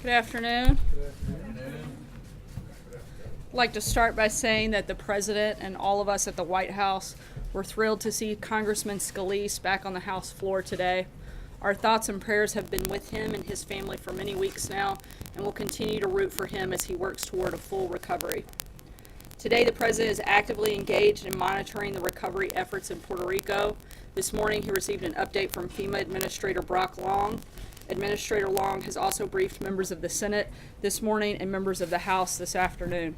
Good afternoon. I'd like to start by saying that the President and all of us at the White House were thrilled to see Congressman Scalise back on the House floor today. Our thoughts and prayers have been with him and his family for many weeks now, and will continue to root for him as he works toward a full recovery. Today, the President is actively engaged in monitoring the recovery efforts in Puerto Rico. This morning, he received an update from FEMA Administrator Brock Long. Administrator Long has also briefed members of the Senate this morning and members of the House this afternoon.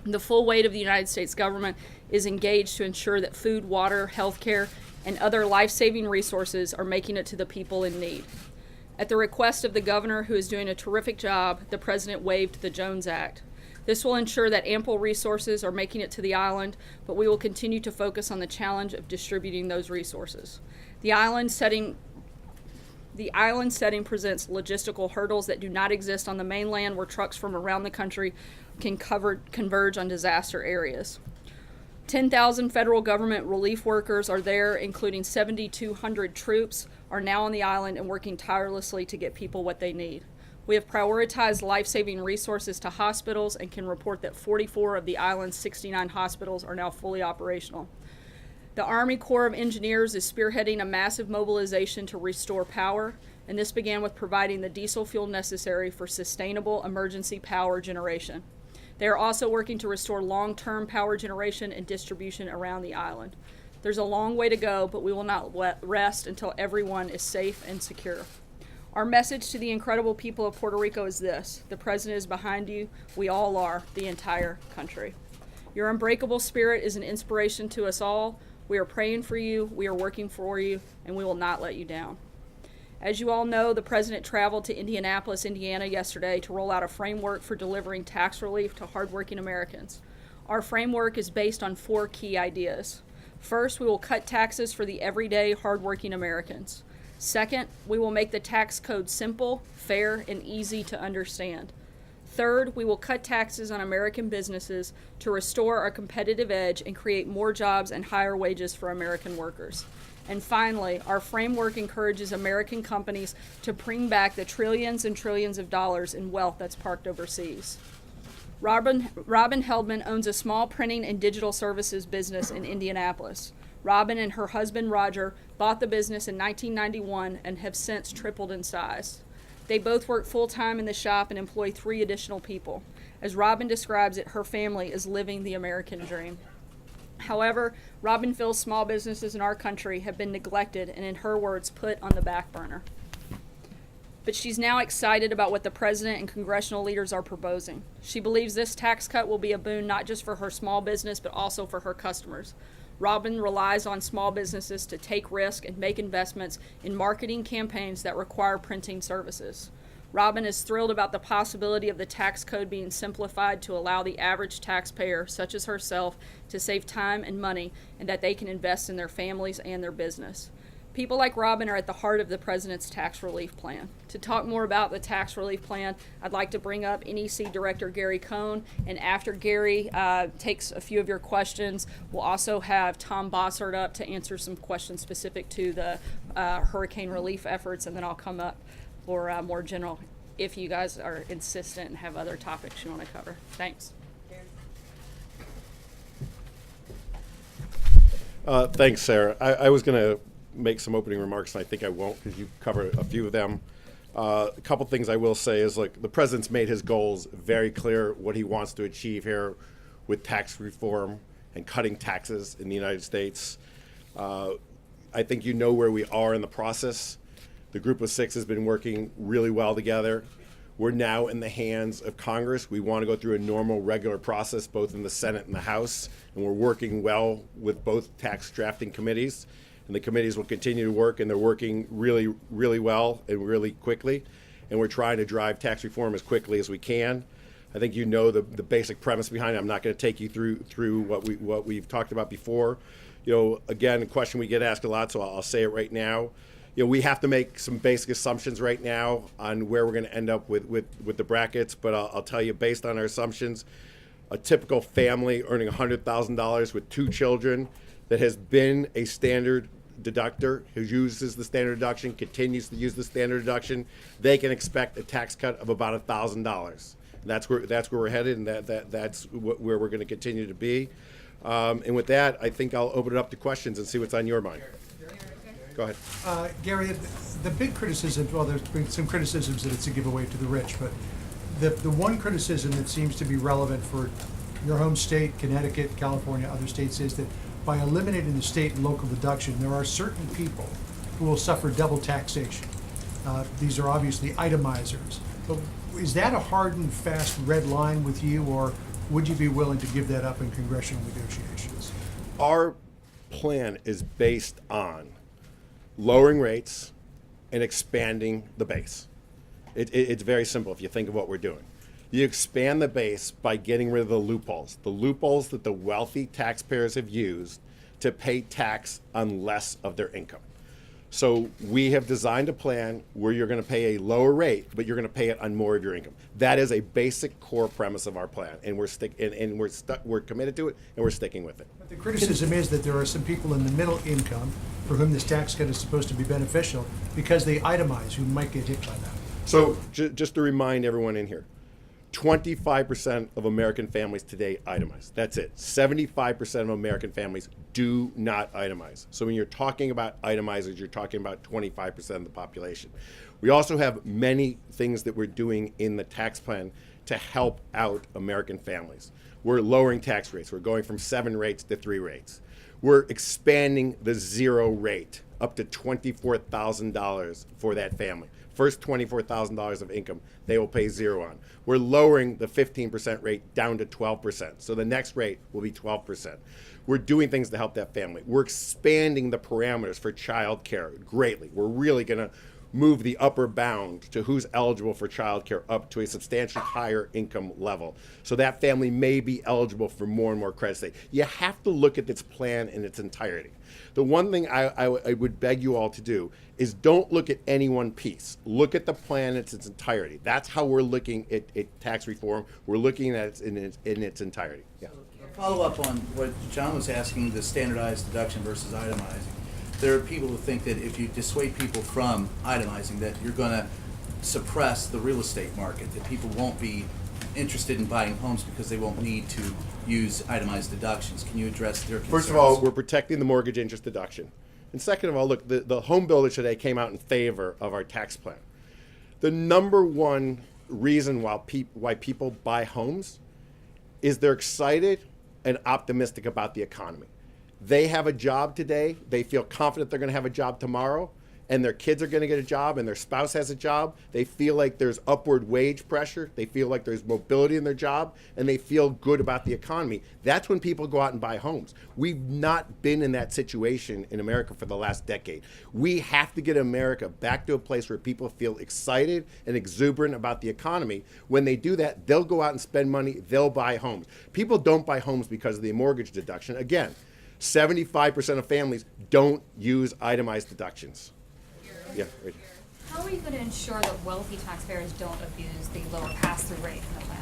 The full weight of the United States government is engaged to ensure that food, water, health care, and other life-saving resources are making it to the people in need. At the request of the governor, who is doing a terrific job, the President waived the Jones Act. This will ensure that ample resources are making it to the island, but we will continue to focus on the challenge of distributing those resources. The island setting presents logistical hurdles that do not exist on the mainland, where trucks from around the country can converge on disaster areas. 10,000 federal government relief workers are there, including 7,200 troops, are now on the island and working tirelessly to get people what they need. We have prioritized life-saving resources to hospitals and can report that 44 of the island's 69 hospitals are now fully operational. The Army Corps of Engineers is spearheading a massive mobilization to restore power, and this began with providing the diesel fuel necessary for sustainable emergency power generation. They are also working to restore long-term power generation and distribution around the island. There's a long way to go, but we will not rest until everyone is safe and secure. Our message to the incredible people of Puerto Rico is this: the President is behind you. We all are, the entire country. Your unbreakable spirit is an inspiration to us all. We are praying for you, we are working for you, and we will not let you down. As you all know, the President traveled to Indianapolis, Indiana yesterday to roll out a framework for delivering tax relief to hardworking Americans. Our framework is based on 4 key ideas. First, we will cut taxes for the everyday hardworking Americans. Second, we will make the tax code simple, fair, and easy to understand. Third, we will cut taxes on American businesses to restore our competitive edge and create more jobs and higher wages for American workers. And finally, our framework encourages American companies to bring back the trillions and trillions of dollars in wealth that's parked overseas. Robin Heldman owns a small printing and digital services business in Indianapolis. Robin and her husband Roger bought the business in 1991 and have since tripled in size. They both work full-time in the shop and employ 3 additional people. As Robin describes it, her family is living the American dream. However, Robin feels small businesses in our country have been neglected and, in her words, put on the back burner. But she's now excited about what the President and congressional leaders are proposing. She believes this tax cut will be a boon not just for her small business, but also for her customers. Robin relies on small businesses to take risk and make investments in marketing campaigns that require printing services. Robin is thrilled about the possibility of the tax code being simplified to allow the average taxpayer, such as herself, to save time and money, and that they can invest in their families and their business. People like Robin are at the heart of the President's tax relief plan. To talk more about the tax relief plan, I'd like to bring up NEC Director Gary Cohn, and after Gary takes a few of your questions, we'll also have Tom Bossert up to answer some questions specific to the hurricane relief efforts, and then I'll come up for more general, if you guys are insistent and have other topics you want to cover. Thanks. Thanks, Sarah. I was going to make some opening remarks, and I think I won't because you covered a few of them. A couple things I will say is, like, the President's made his goals very clear, what he wants to achieve here with tax reform and cutting taxes in the United States. I think you know where we are in the process. The Group of 6 has been working really well together. We're now in the hands of Congress. We want to go through a normal, regular process, both in the Senate and the House, and we're working well with both tax drafting committees. And the committees will continue to work, and they're working really, really well and really quickly. And we're trying to drive tax reform as quickly as we can. I think you know the basic premise behind it. I'm not going to take you through what we've talked about before. You know, again, a question we get asked a lot, so I'll say it right now. You know, we have to make some basic assumptions right now on where we're going to end up with the brackets. But I'll tell you, based on our assumptions, a typical family earning $100,000 with 2 children that has been a standard deductor who uses the standard deduction continues to use the standard deduction, they can expect a tax cut of about $1,000. That's where we're headed, and that's where we're going to continue to be. And with that, I think I'll open it up to questions and see what's on your mind. Go ahead. Gary, the big criticism, well, there's been some criticisms that it's a giveaway to the rich, but the one criticism that seems to be relevant for your home state, Connecticut, California, other states, is that by eliminating the state and local deduction, there are certain people who will suffer double taxation. These are obviously itemizers. But is that a hard and fast red line with you, or would you be willing to give that up in congressional negotiations? Our plan is based on lowering rates and expanding the base. It's very simple if you think of what we're doing. You expand the base by getting rid of the loopholes that the wealthy taxpayers have used to pay tax on less of their income. So we have designed a plan where you're going to pay a lower rate, but you're going to pay it on more of your income. That is a basic core premise of our plan, and we're committed to it, and we're sticking with it. But the criticism is that there are some people in the middle income for whom this tax cut is supposed to be beneficial because they itemize, who might get hit by that. So just to remind everyone in here, 25% of American families today itemize. That's it. 75% of American families do not itemize. So when you're talking about itemizers, you're talking about 25% of the population. We also have many things that we're doing in the tax plan to help out American families. We're lowering tax rates. We're going from 7 rates to 3 rates. We're expanding the 0 rate up to $24,000 for that family. First $24,000 of income, they will pay 0 on. We're lowering the 15% rate down to 12%. So the next rate will be 12%. We're doing things to help that family. We're expanding the parameters for child care greatly. We're really going to move the upper bound to who's eligible for child care up to a substantially higher income level. So that family may be eligible for more and more credits. You have to look at this plan in its entirety. The one thing I would beg you all to do is don't look at any one piece. Look at the plan in its entirety. That's how we're looking at tax reform. We're looking at it in its entirety. Yeah. Follow up on what John was asking, the standardized deduction versus itemizing. There are people who think that if you dissuade people from itemizing, that you're going to suppress the real estate market, that people won't be interested in buying homes because they won't need to use itemized deductions. Can you address their concerns? First of all, we're protecting the mortgage interest deduction. And second of all, look, the home builders today came out in favor of our tax plan. The number one reason why people buy homes is they're excited and optimistic about the economy. They have a job today. They feel confident they're going to have a job tomorrow, and their kids are going to get a job, and their spouse has a job. They feel like there's upward wage pressure. They feel like there's mobility in their job, and they feel good about the economy. That's when people go out and buy homes. We've not been in that situation in America for the last decade. We have to get America back to a place where people feel excited and exuberant about the economy. When they do that, they'll go out and spend money. They'll buy homes. People don't buy homes because of the mortgage deduction. Again, 75% of families don't use itemized deductions. Yeah, right. How are you going to ensure that wealthy taxpayers don't abuse the lower pass-through rate in the plan?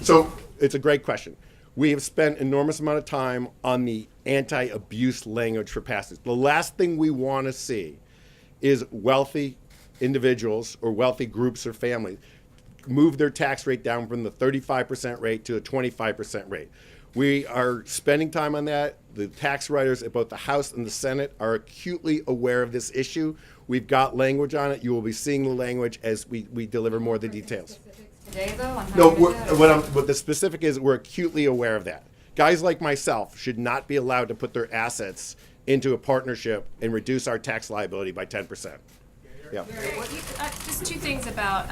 So it's a great question. We have spent enormous amount of time on the anti-abuse language for pass-throughs. The last thing we want to see is wealthy individuals or wealthy groups or families move their tax rate down from the 35% rate to a 25% rate. We are spending time on that. The tax writers at both the House and the Senate are acutely aware of this issue. We've got language on it. You will be seeing the language as we deliver more of the details. Today, though, on how No, you're gonna do it? what the specific is, we're acutely aware of that. Guys like myself should not be allowed to put their assets into a partnership and reduce our tax liability by 10%. Yeah. Just 2 things about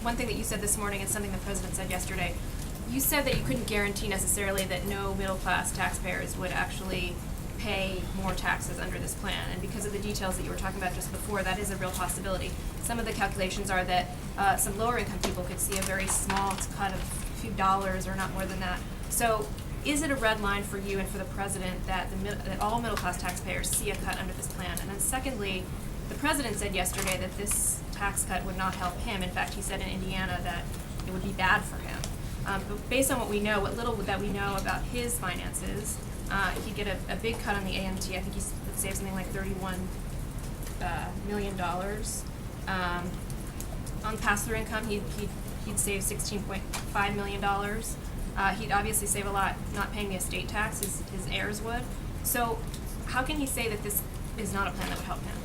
one thing that you said this morning and something the president said yesterday. You said that you couldn't guarantee necessarily that no middle-class taxpayers would actually pay more taxes under this plan. And because of the details that you were talking about just before, that is a real possibility. Some of the calculations are that some lower-income people could see a very small cut of a few dollars or not more than that. So is it a red line for you and for the president that that all middle-class taxpayers see a cut under this plan? And then secondly, the president said yesterday that this tax cut would not help him. In fact, he said in Indiana that it would be bad for him. But based on what we know, what little that we know about his finances, he'd get a big cut on the AMT. I think he would save something like $31 million. On pass-through income, he'd save $16.5 million. He'd obviously save a lot not paying the estate tax, his heirs would. So how can he say that this is not a plan that would help him?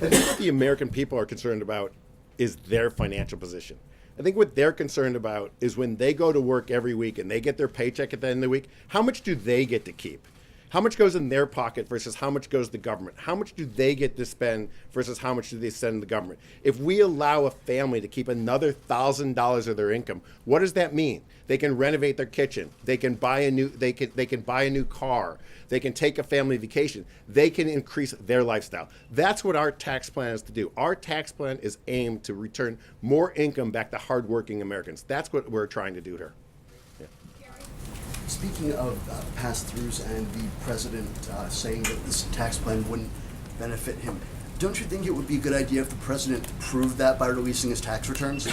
I think what the American people are concerned about is their financial position. I think what they're concerned about is when they go to work every week and they get their paycheck at the end of the week, how much do they get to keep? How much goes in their pocket versus how much goes to the government? How much do they get to spend versus how much do they send to the government? If we allow a family to keep another $1,000 of their income, what does that mean? They can renovate their kitchen. They can buy a new. They can buy a new car. They can take a family vacation. They can increase their lifestyle. That's what our tax plan is to do. Our tax plan is aimed to return more income back to hardworking Americans. That's what we're trying to do here. Speaking of pass-throughs and the president saying that this tax plan wouldn't benefit him, don't you think it would be a good idea if the president proved that by releasing his tax returns?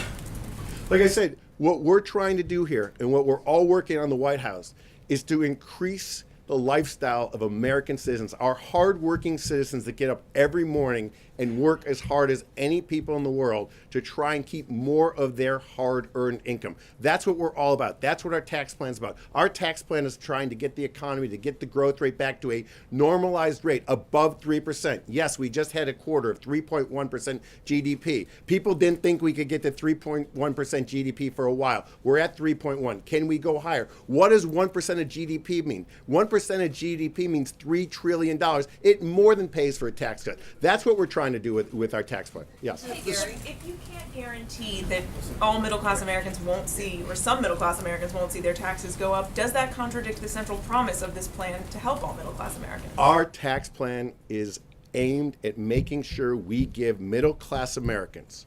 Like I said, what we're trying to do here and what we're all working on in the White House is to increase the lifestyle of American citizens, our hardworking citizens that get up every morning and work as hard as any people in the world to try and keep more of their hard-earned income. That's what we're all about. That's what our tax plan is about. Our tax plan is trying to get the economy, to get the growth rate back to a normalized rate above 3%. Yes, we just had a quarter of 3.1% GDP. People didn't think we could get to 3.1% GDP for a while. We're at 3.1. Can we go higher? What does 1% of GDP mean? 1% of GDP means $3 trillion. It more than pays for a tax cut. That's what we're trying to do with our tax plan. Yes. Hey, Gary, if you can't guarantee that all middle-class Americans won't see, or some middle-class Americans won't see their taxes go up, does that contradict the central promise of this plan to help all middle-class Americans? Our tax plan is aimed at making sure we give middle-class Americans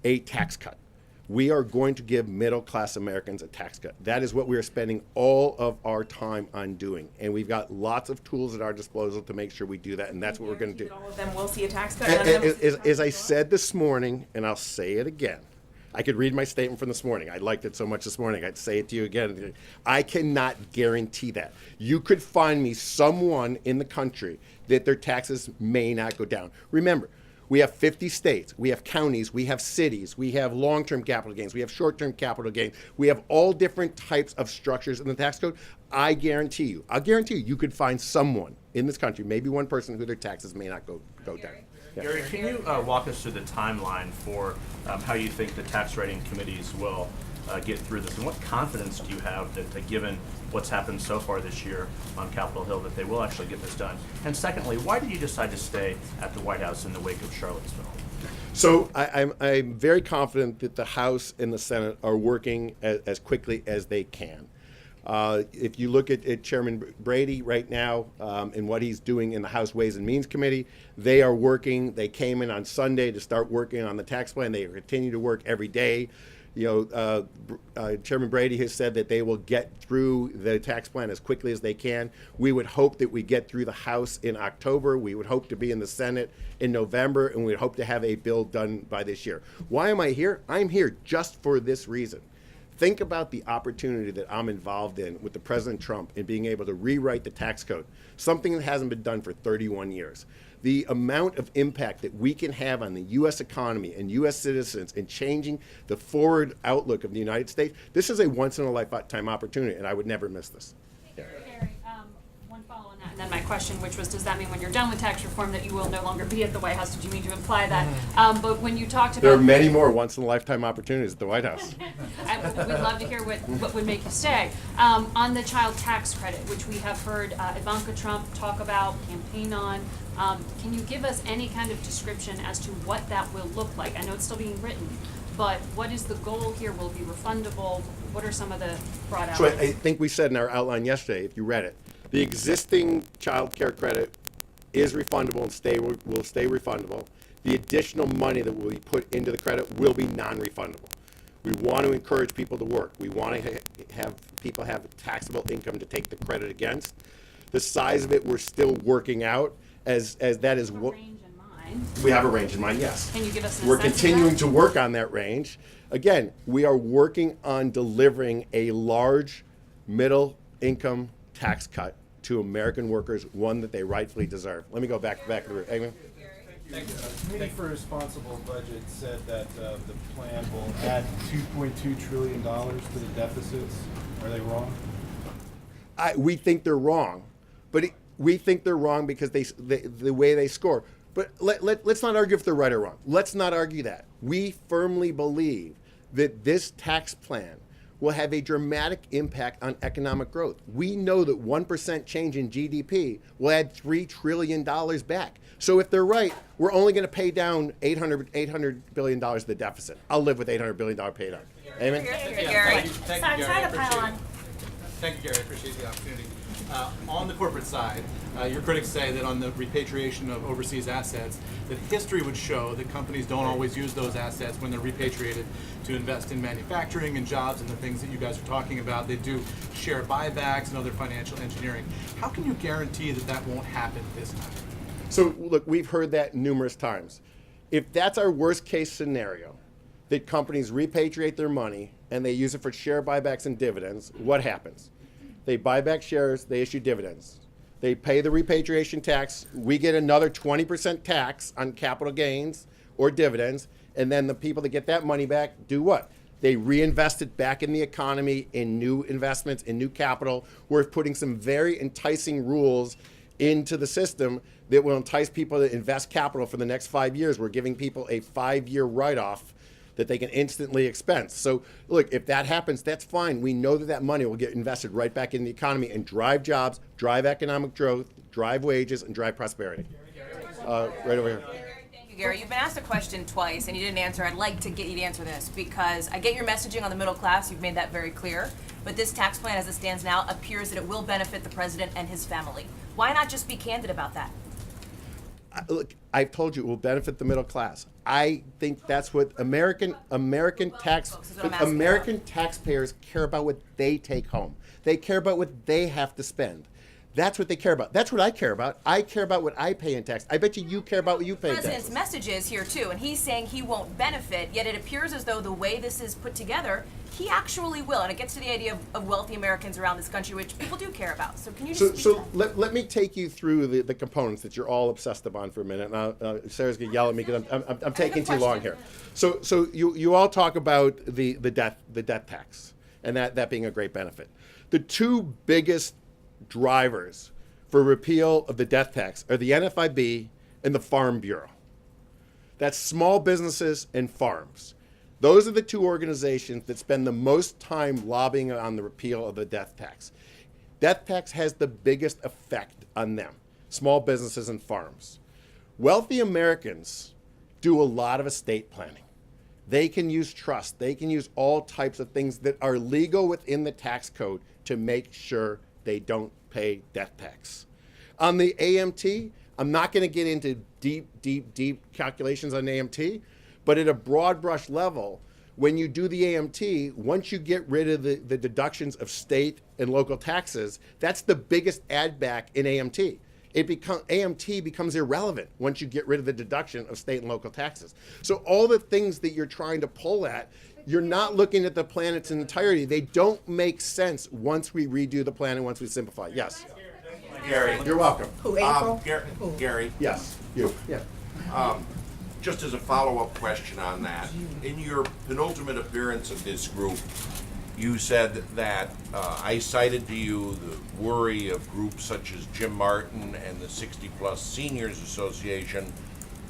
a tax cut. We are going to give middle-class Americans a tax cut. That is what we are spending all of our time on doing. And we've got lots of tools at our disposal to make sure we do that, and that's what we're going to do. All of them will see a tax cut? None of them will see a tax As I cut? said this morning, and I'll say it again, I could read my statement from this morning. I liked it so much this morning. I'd say it to you again. I cannot guarantee that. You could find me someone in the country that their taxes may not go down. Remember, we have 50 states, we have counties, we have cities, we have long-term capital gains, we have short-term capital gains, we have all different types of structures in the tax code. I'll guarantee you could find someone in this country, maybe one person who their taxes may not go down. Yeah. Gary, can you walk us through the timeline for how you think the tax rating committees will get through this, and what confidence do you have that given what's happened so far this year on Capitol Hill that they will actually get this done? And secondly, why did you decide to stay at the White House in the wake of Charlottesville? So I'm very confident that the House and the Senate are working as quickly as they can. If you look at Chairman Brady right now and what he's doing in the House Ways and Means Committee, they are working. They came in on Sunday to start working on the tax plan. They continue to work every day. Chairman Brady has said that they will get through the tax plan as quickly as they can. We would hope that we get through the House in October. We would hope to be in the Senate in November, and we would hope to have a bill done by this year. Why am I here? I'm here just for this reason. Think about the opportunity that I'm involved in with the President Trump in being able to rewrite the tax code, something that hasn't been done for 31 years. The amount of impact that we can have on the U.S. economy and U.S. citizens in changing the forward outlook of the United States, this is a once-in-a-lifetime opportunity, and I would never miss this. Gary, one follow on that, and then my question, which was, does that mean when you're done with tax reform that you will no longer be at the White House? Did you mean to imply that? But when you talked about... There are many more once-in-a-lifetime opportunities at the White House. We'd love to hear what would make you stay. On the child tax credit, which we have heard Ivanka Trump talk about, campaign on, can you give us any kind of description as to what that will look like? I know it's still being written, but what is the goal here? Will it be refundable? What are some of the broad outlines? So I think we said in our outline yesterday, if you read it, the existing child care credit is refundable and will stay refundable. The additional money that will be put into the credit will be non-refundable. We want to encourage people to work. We want to have people have taxable income to take the credit against. The size of it, we're still working out as that is what range in mind. we have a range in mind. Yes. Can you give us an We're sense of continuing that? to work on that range. Again, we are working on delivering a large middle income tax cut to American workers, one that they rightfully deserve. Let me go back to the room. Eamon? The Committee for Responsible Budget said that the plan will add $2.2 trillion to the deficits. Are they wrong? We think they're wrong, but we think they're wrong because the way they score. But let's not argue if they're right or wrong. Let's not argue that. We firmly believe that this tax plan will have a dramatic impact on economic growth. We know that 1% change in GDP will add $3 trillion back. So if they're right, we're only going to pay down $800 billion of the deficit. I'll live with $800 billion paid down. Amen? Thank you, Gary. Thank you, Gary. Thank you, Gary. I appreciate the opportunity. On the corporate side, your critics say that on the repatriation of overseas assets, that history would show that companies don't always use those assets when they're repatriated to invest in manufacturing and jobs and the things that you guys are talking about. They do share buybacks and other financial engineering. How can you guarantee that that won't happen this time? So look, we've heard that numerous times. If that's our worst case scenario, that companies repatriate their money and they use it for share buybacks and dividends, what happens? They buy back shares, they issue dividends. They pay the repatriation tax, we get another 20% tax on capital gains or dividends, and then the people that get that money back do what? They reinvest it back in the economy, in new investments, in new capital. We're putting some very enticing rules into the system that will entice people to invest capital for the next 5 years. We're giving people a 5-year write-off that they can instantly expense. So look, if that happens, that's fine. We know that that money will get invested right back in the economy and drive jobs, drive economic growth, drive wages, and drive prosperity. Right over here. Thank you, Gary. You've been asked a question twice and you didn't answer. I'd like to get you to answer this because I get your messaging on the middle class. You've made that very clear. But this tax plan as it stands now appears that it will benefit the president and his family. Why not just be candid about that? Look, I've told you it will benefit the middle class. I think that's what American taxpayers care about, what they take home. They care about what they have to spend. That's what they care about. That's what I care about. I care about what I pay in tax. I bet you care about what you pay in tax. The president's message is here too, and he's saying he won't benefit, yet it appears as though the way this is put together, he actually will. And it gets to the idea of wealthy Americans around this country, which people do care about. So can you just speak to that? Let me take you through the components that you're all obsessed upon for a minute. And Sarah's gonna yell at me because I'm taking too long here. So you all talk about the death tax, and that being a great benefit. The two biggest drivers for repeal of the death tax are the NFIB and the Farm Bureau. That's small businesses and farms. Those are the two organizations that spend the most time lobbying on the repeal of the death tax. Death tax has the biggest effect on them, small businesses and farms. Wealthy Americans do a lot of estate planning. They can use trust. They can use all types of things that are legal within the tax code to make sure they don't pay death tax. On the AMT, I'm not going to get into deep calculations on AMT, but at a broad brush level, when you do the AMT, once you get rid of the deductions of state and local taxes, that's the biggest add back in AMT. AMT becomes irrelevant once you get rid of the deduction of state and local taxes. So all the things that you're trying to pull at, you're not looking at the plan in its entirety. They don't make sense once we redo the plan and once we simplify. Yes. Gary. You're welcome. Who, April? Gary. Yes. You. Yeah. Just as a follow-up question on that, in your penultimate appearance of this group, you said that I cited to you the worry of groups such as Jim Martin and the 60-plus Seniors Association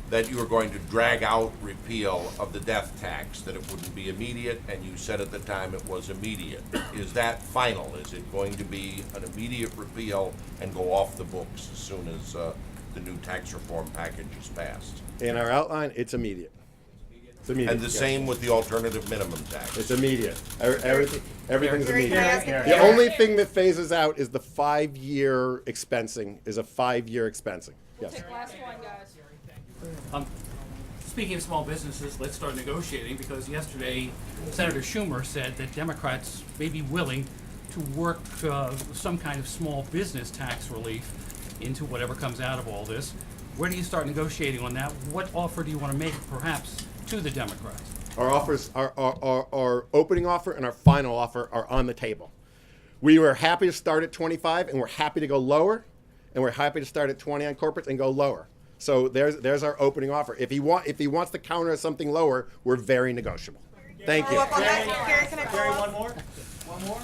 that you were going to drag out repeal of the death tax, that it wouldn't be immediate, and you said at the time it was immediate. Is that final? Is it going to be an immediate repeal and go off the books as soon as the new tax reform package is passed? In our outline, it's immediate. It's immediate. And the same with the alternative minimum tax? It's immediate. Everything's Gary, immediate. can I ask The only thing that phases out is the 5-year expensing, is a 5-year expensing. Yes. Last one, guys. Speaking of small businesses, let's start negotiating, because yesterday Senator Schumer said that Democrats may be willing to work some kind of small business tax relief into whatever comes out of all this. Where do you start negotiating on that? What offer do you want to make, perhaps, to the Democrats? Our offers, our opening offer and our final offer are on the table. We were happy to start at 25, and we're happy to go lower, and we're happy to start at 20 on corporates and go lower. So there's our opening offer. If he wants to counter something lower, we're very negotiable. Thank you. Gary, can I Gary, follow up? one more?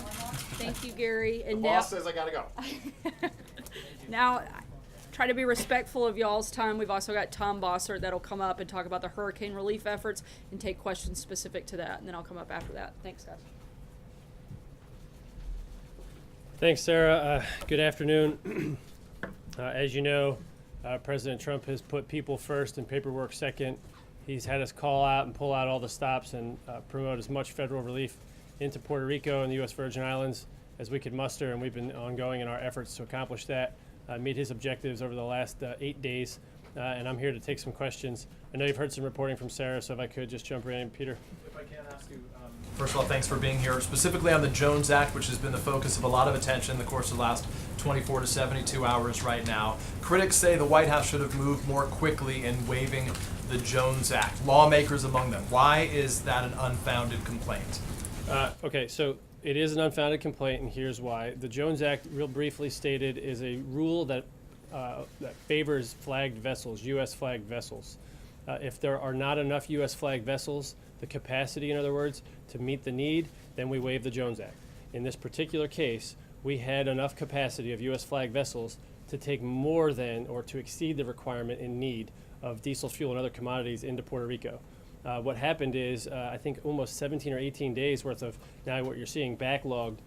Thank you, Gary. And The now, boss says I gotta go. now, try to be respectful of y'all's time. We've also got Tom Bossert that'll come up and talk about the hurricane relief efforts and take questions specific to that. And then I'll come up after that. Thanks, guys. Thanks, Sarah. Good afternoon. As you know, President Trump has put people first and paperwork second. He's had us call out and pull out all the stops and promote as much federal relief into Puerto Rico and the U.S. Virgin Islands as we could muster, and we've been ongoing in our efforts to accomplish that, meet his objectives over the last 8 days, and I'm here to take some questions. I know you've heard some reporting from Sarah, so if I could just jump right in, Peter. If I can ask you, first of all, thanks for being here, specifically on the Jones Act, which has been the focus of a lot of attention in the course of the last 24 to 72 hours right now. Critics say the White House should have moved more quickly in waiving the Jones Act, lawmakers among them. Why is that an unfounded complaint? Okay, so it is an unfounded complaint, and here's why. The Jones Act, real briefly stated, is a rule that favors flagged vessels, U.S. flagged vessels. If there are not enough U.S. flagged vessels, the capacity, in other words, to meet the need, then we waive the Jones Act. In this particular case, we had enough capacity of U.S. flagged vessels to take more than or to exceed the requirement in need of diesel fuel and other commodities into Puerto Rico. What happened is, I think almost 17 or 18 days worth of, now what you're seeing, backlogged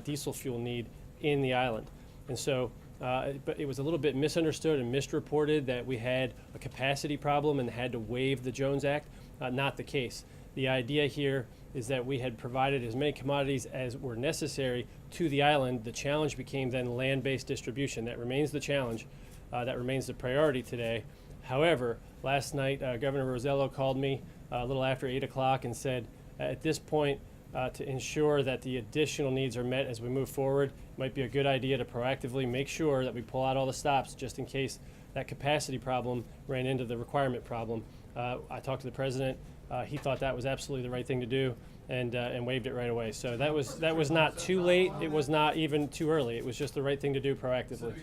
diesel fuel need in the island. And so, but it was a little bit misunderstood and misreported that we had a capacity problem and had to waive the Jones Act. Not the case. The idea here is that we had provided as many commodities as were necessary to the island. The challenge became then land-based distribution. That remains the challenge. That remains the priority today. However, last night, Governor Rosello called me a little after 8 o'clock and said, at this point, to ensure that the additional needs are met as we move forward, it might be a good idea to proactively make sure that we pull out all the stops just in case that capacity problem ran into the requirement problem. I talked to the president. He thought that was absolutely the right thing to do, and waived it right away. So that was not too late. It was not even too early. It was just the right thing to do proactively.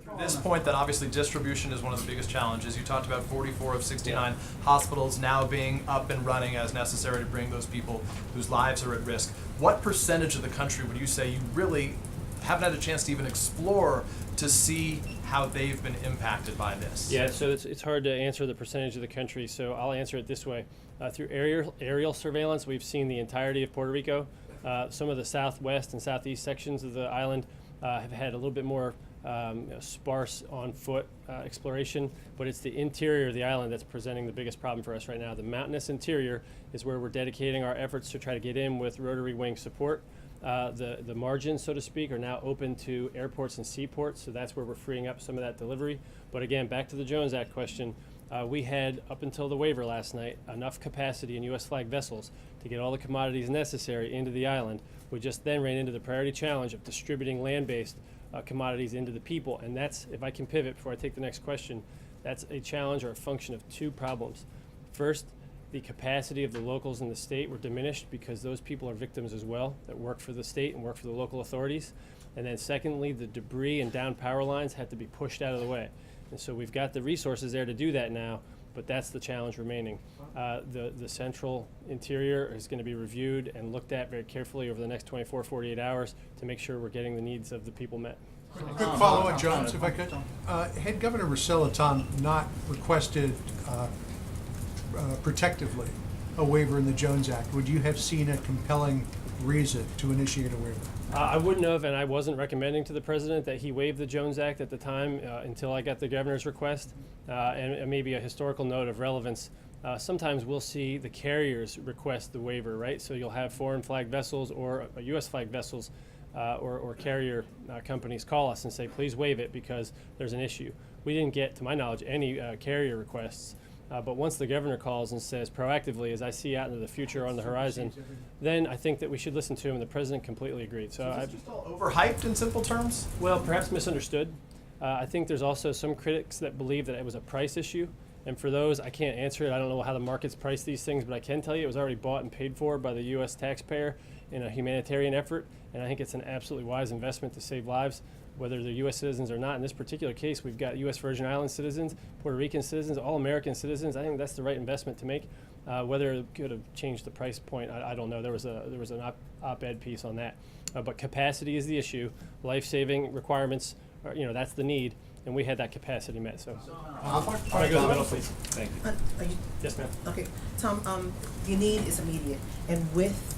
At this point, that obviously distribution is one of the biggest challenges. You talked about 44 of 69 hospitals now being up and running as necessary to bring those people whose lives are at risk. What percentage of the country would you say you really haven't had a chance to even explore to see how they've been impacted by this? Yeah, so it's hard to answer the percentage of the country, so I'll answer it this way. Through aerial surveillance, we've seen the entirety of Puerto Rico. Some of the southwest and southeast sections of the island have had a little bit more sparse on-foot exploration, but it's the interior of the island that's presenting the biggest problem for us right now. The mountainous interior is where we're dedicating our efforts to try to get in with rotary wing support. The margins, so to speak, are now open to airports and seaports, so that's where we're freeing up some of that delivery. But again, back to the Jones Act question, we had, up until the waiver last night, enough capacity in U.S. flagged vessels to get all the commodities necessary into the island. We just then ran into the priority challenge of distributing land-based commodities into the people, and that's, if I can pivot before I take the next question, that's a challenge or a function of two problems. First, the capacity of the locals in the state were diminished because those people are victims as well that work for the state and work for the local authorities. And then secondly, the debris and down power lines had to be pushed out of the way. And so we've got the resources there to do that now, but that's the challenge remaining. The central interior is going to be reviewed and looked at very carefully over the next 24, 48 hours to make sure we're getting the needs of the people met. Quick follow-up, Jones, if I could. Had Governor Rosello, Tom, not requested protectively a waiver in the Jones Act, would you have seen a compelling reason to initiate a waiver? I wouldn't have, and I wasn't recommending to the president that he waive the Jones Act at the time until I got the governor's request. And maybe a historical note of relevance. Sometimes we'll see the carriers request the waiver, right? So you'll have foreign flagged vessels or U.S. flagged vessels or carrier companies call us and say, please waive it because there's an issue. We didn't get, to my knowledge, any carrier requests. But once the governor calls and says proactively, as I see out into the future on the horizon, then I think that we should listen to him, and the president completely agreed. So is this just all overhyped in simple terms? Well, perhaps misunderstood. I think there's also some critics that believe that it was a price issue, And for those, I can't answer it. I don't know how the markets price these things, but I can tell you it was already bought and paid for by the U.S. taxpayer in a humanitarian effort. And I think it's an absolutely wise investment to save lives, whether they're U.S. citizens or not. In this particular case, we've got U.S. Virgin Islands citizens, Puerto Rican citizens, all American citizens. I think that's the right investment to make. Whether it could have changed the price point, I don't know. There was an op-ed piece on that. But capacity is the issue. Life-saving requirements, that's the need. And we had that capacity met. So, go to the middle, please. Thank you. Yes, ma'am. Okay, Tom. The need is immediate, and with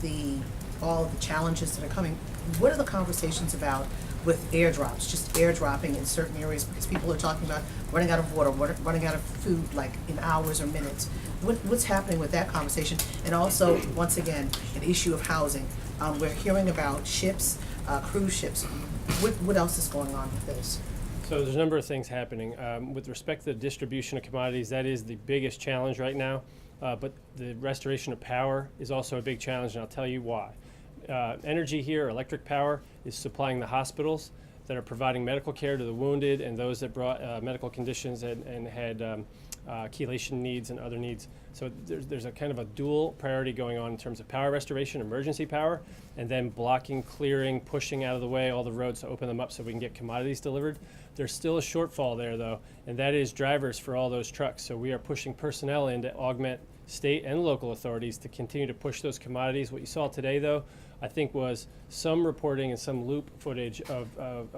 all the challenges that are coming, what are the conversations about with airdrops? Just airdropping in certain areas because people are talking about running out of water, running out of food, like in hours or minutes. What's happening with that conversation? And also, once again, an issue of housing. We're hearing about ships, cruise ships. What else is going on with this? So there's a number of things happening. With respect to the distribution of commodities, that is the biggest challenge right now. But the restoration of power is also a big challenge, and I'll tell you why. Energy here, electric power, is supplying the hospitals that are providing medical care to the wounded and those that brought medical conditions and had chelation needs and other needs. So there's a kind of a dual priority going on in terms of power restoration, emergency power, and then blocking, clearing, pushing out of the way all the roads to open them up so we can get commodities delivered. There's still a shortfall there, though, and that is drivers for all those trucks. So we are pushing personnel in to augment state and local authorities to continue to push those commodities. What you saw today, though, I think was some reporting and some loop footage of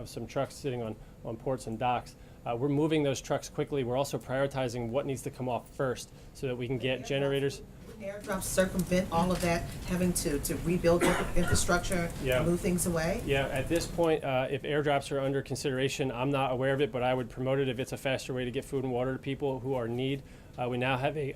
some trucks sitting on ports and docks. We're moving those trucks quickly. We're also prioritizing what needs to come off first so that we can get generators. Airdrops circumvent all of that, having to rebuild infrastructure, move things away? Yeah, at this point, if airdrops are under consideration, I'm not aware of it, but I would promote it if it's a faster way to get food and water to people who are in need. We now have a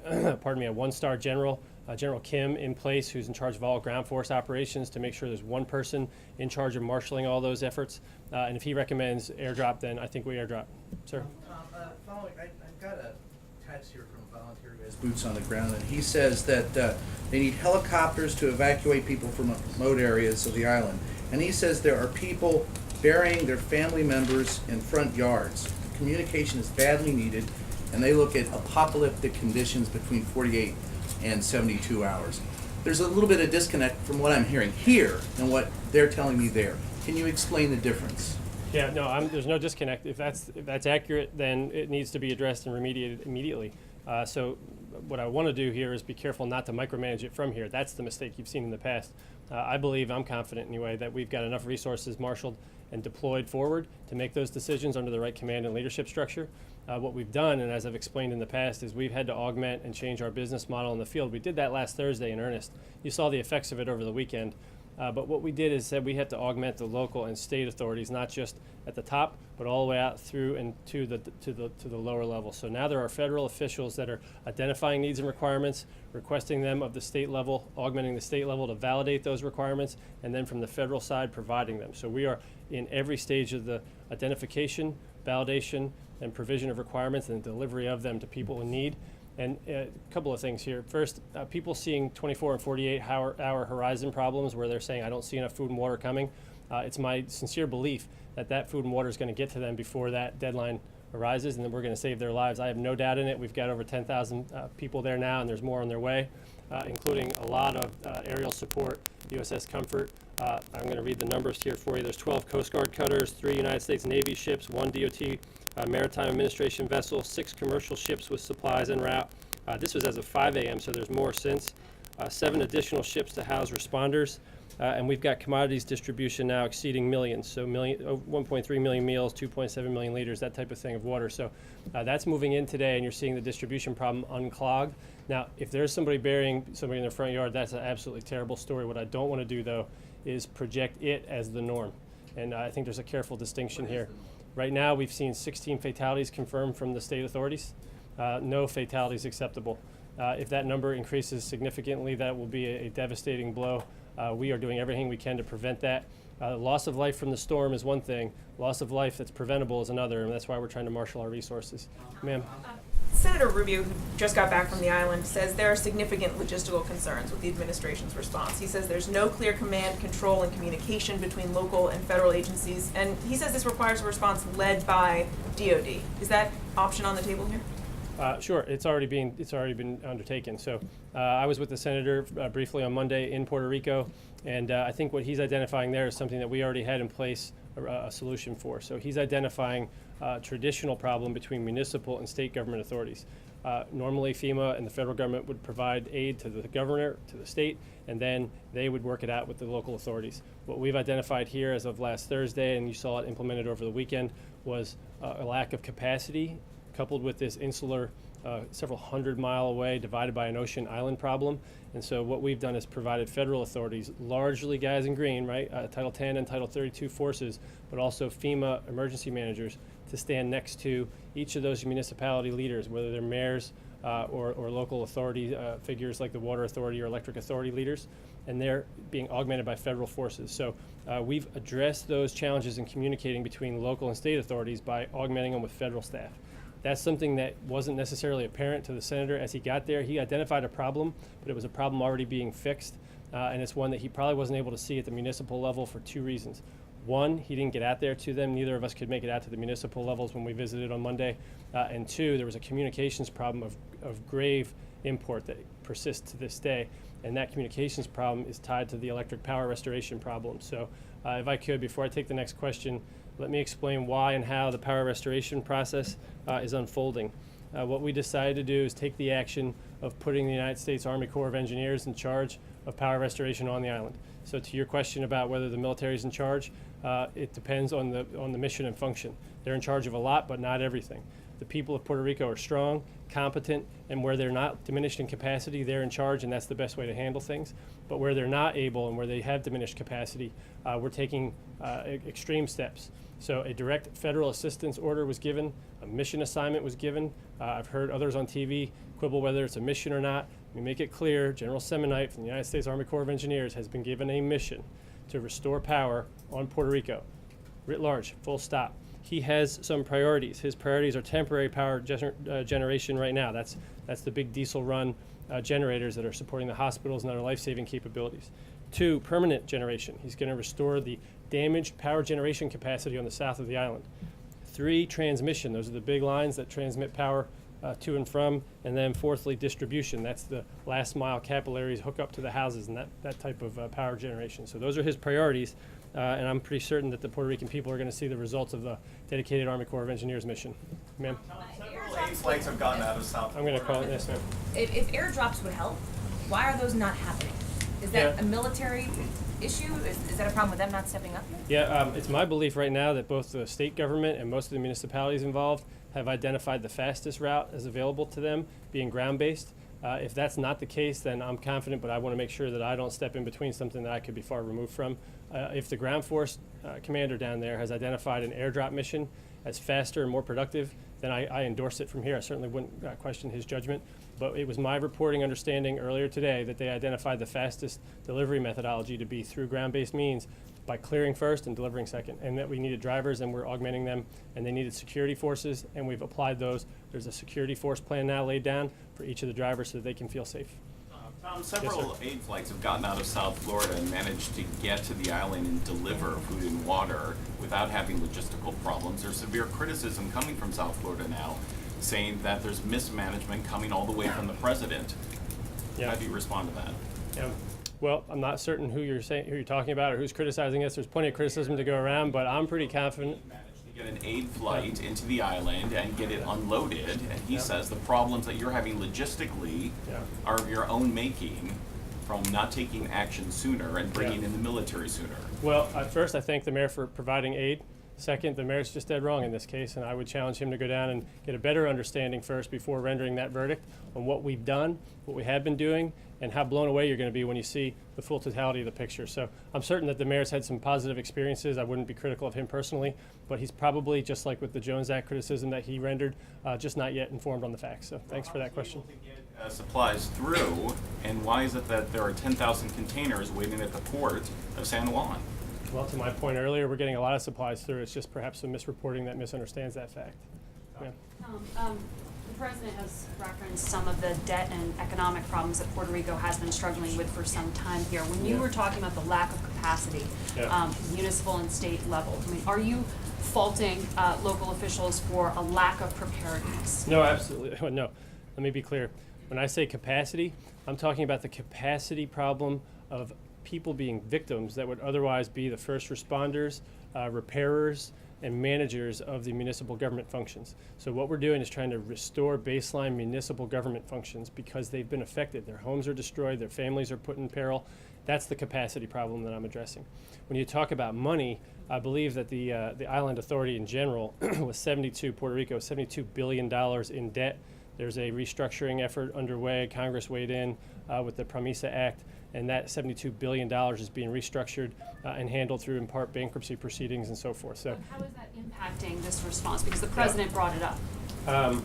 one-star general, General Kim, in place, who's in charge of all ground force operations to make sure there's one person in charge of marshaling all those efforts. And if he recommends airdrop, then I think we airdrop. Sir? I've got a text here from a volunteer who has boots on the ground, and he says that they need helicopters to evacuate people from remote areas of the island. And he says there are people burying their family members in front yards. Communication is badly needed, and they look at apocalyptic conditions between 48 and 72 hours. There's a little bit of disconnect from what I'm hearing here and what they're telling me there. Can you explain the difference? Yeah, no, there's no disconnect. If that's accurate, then it needs to be addressed and remediated immediately. So what I want to do here is be careful not to micromanage it from here. That's the mistake you've seen in the past. I believe, I'm confident anyway, that we've got enough resources marshaled and deployed forward to make those decisions under the right command and leadership structure. What we've done, and as I've explained in the past, is we've had to augment and change our business model in the field. We did that last Thursday in earnest. You saw the effects of it over the weekend. But what we did is said we had to augment the local and state authorities, not just at the top, but all the way out through and to the lower level. So now there are federal officials that are identifying needs and requirements, requesting them of the state level, augmenting the state level to validate those requirements, and then from the federal side providing them. So we are in every stage of the identification, validation, and provision of requirements and delivery of them to people in need. And a couple of things here. First, people seeing 24 and 48 hour horizon problems where they're saying, I don't see enough food and water coming. It's my sincere belief that that food and water is going to get to them before that deadline arises, and then we're going to save their lives. I have no doubt in it. We've got over 10,000 people there now, and there's more on their way, including a lot of aerial support, USS Comfort. I'm going to read the numbers here for you. There's 12 Coast Guard cutters, 3 United States Navy ships, 1 DOT Maritime Administration vessel, 6 commercial ships with supplies en route. This was as of 5 a.m., so there's more since. 7 additional ships to house responders. And we've got commodities distribution now exceeding millions, so 1.3 million meals, 2.7 million liters, that type of thing of water. So that's moving in today, and you're seeing the distribution problem unclog. Now, if there's somebody burying somebody in their front yard, that's an absolutely terrible story. What I don't want to do, though, is project it as the norm. And I think there's a careful distinction here. Right now, we've seen 16 fatalities confirmed from the state authorities. No fatalities acceptable. If that number increases significantly, that will be a devastating blow. We are doing everything we can to prevent that. Loss of life from the storm is one thing. Loss of life that's preventable is another, and that's why we're trying to marshal our resources. Ma'am? Senator Rubio, who just got back from the island, says there are significant logistical concerns with the administration's response. He says there's no clear command, control, and communication between local and federal agencies, and he says this requires a response led by DOD. Is that option on the table here? Sure, it's already been undertaken. So I was with the senator briefly on Monday in Puerto Rico, and I think what he's identifying there is something that we already had in place a solution for. So he's identifying a traditional problem between municipal and state government authorities. Normally FEMA and the federal government would provide aid to the governor, to the state, and then they would work it out with the local authorities. What we've identified here as of last Thursday, and you saw it implemented over the weekend, was a lack of capacity coupled with this insular, several 100-mile away, divided by an ocean island problem. And so what we've done is provided federal authorities, largely guys in green, right, Title 10 and Title 32 forces, but also FEMA emergency managers, to stand next to each of those municipality leaders, whether they're mayors or local authority figures like the Water Authority or Electric Authority leaders, and they're being augmented by federal forces. So we've addressed those challenges in communicating between local and state authorities by augmenting them with federal staff. That's something that wasn't necessarily apparent to the senator as he got there. He identified a problem, but it was a problem already being fixed, and it's one that he probably wasn't able to see at the municipal level for two reasons. One, he didn't get out there to them. Neither of us could make it out to the municipal levels when we visited on Monday. And two, there was a communications problem of grave import that persists to this day. And that communications problem is tied to the electric power restoration problem. So if I could, before I take the next question, let me explain why and how the power restoration process is unfolding. What we decided to do is take the action of putting the United States Army Corps of Engineers in charge of power restoration on the island. So to your question about whether the military is in charge, it depends on the mission and function. They're in charge of a lot, but not everything. The people of Puerto Rico are strong, competent, and where they're not diminished in capacity, they're in charge, and that's the best way to handle things. But where they're not able and where they have diminished capacity, we're taking extreme steps. So a direct federal assistance order was given, a mission assignment was given. I've heard others on TV quibble whether it's a mission or not. We make it clear, General Semonite from the United States Army Corps of Engineers has been given a mission to restore power on Puerto Rico, writ large, full stop. He has some priorities. His priorities are temporary power generation right now. That's the big diesel run generators that are supporting the hospitals and other life-saving capabilities. 2, permanent generation. He's going to restore the damaged power generation capacity on the south of the island. 3, transmission. Those are the big lines that transmit power to and from. And then fourthly, distribution. That's the last mile capillaries hook up to the houses and that type of power generation. So those are his priorities. And I'm pretty certain that the Puerto Rican people are going to see the results of the dedicated Army Corps of Engineers mission. Ma'am? Several aid flights have gotten out of South I'm going to call it, yes, ma'am. If airdrops would help, why are those not happening? Is that a military issue? Is that a problem with them not stepping up? Yeah, it's my belief right now that both the state government and most of the municipalities involved have identified the fastest route as available to them, being ground-based. If that's not the case, then I'm confident, but I want to make sure that I don't step in between something that I could be far removed from. If the ground force commander down there has identified an airdrop mission as faster and more productive, then I endorse it from here. I certainly wouldn't question his judgment. But it was my reporting understanding earlier today that they identified the fastest delivery methodology to be through ground-based means by clearing first and delivering second, and that we needed drivers and we're augmenting them, and they needed security forces, and we've applied those. There's a security force plan now laid down for each of the drivers so that they can feel safe. Tom, several aid flights have gotten out of South Florida and managed to get to the island and deliver food and water without having logistical problems. There's severe criticism coming from South Florida now, saying that there's mismanagement coming all the way from the president. How do you respond to that? Yeah. Well, I'm not certain who you're talking about or who's criticizing us. There's plenty of criticism to go around, but I'm pretty confident. Get an aid flight into the island and get it unloaded, and he says the problems that you're having logistically are of your own making from not taking action sooner and bringing in the military sooner. Well, first, I thank the mayor for providing aid. Second, the mayor's just dead wrong in this case, and I would challenge him to go down and get a better understanding first before rendering that verdict on what we've done, what we have been doing, and how blown away you're going to be when you see the full totality of the picture. So I'm certain that the mayor's had some positive experiences. I wouldn't be critical of him personally, but he's probably, just like with the Jones Act criticism that he rendered, just not yet informed on the facts. So thanks for that question. Supplies through, and why is it that there are 10,000 containers waiting at the port of San Juan? Well, to my point earlier, we're getting a lot of supplies through. It's just perhaps some misreporting that misunderstands that fact. Yeah. The president has referenced some of the debt and economic problems that Puerto Rico has been struggling with for some time here. When you were talking about the lack of capacity capacity, Yeah. municipal and state level. I mean, are you faulting local officials for a lack of preparedness? No, absolutely. No, let me be clear. When I say capacity, I'm talking about the capacity problem of people being victims that would otherwise be the first responders, repairers, and managers of the municipal government functions. So what we're doing is trying to restore baseline municipal government functions because they've been affected. Their homes are destroyed, their families are put in peril. That's the capacity problem that I'm addressing. When you talk about money, I believe that the island authority in general was Puerto Rico, $72 billion in debt. There's a restructuring effort underway. Congress weighed in with the PROMESA Act, and that $72 billion is being restructured and handled through, in part, bankruptcy proceedings and so forth. So, How is that impacting this response? Because the president brought it up.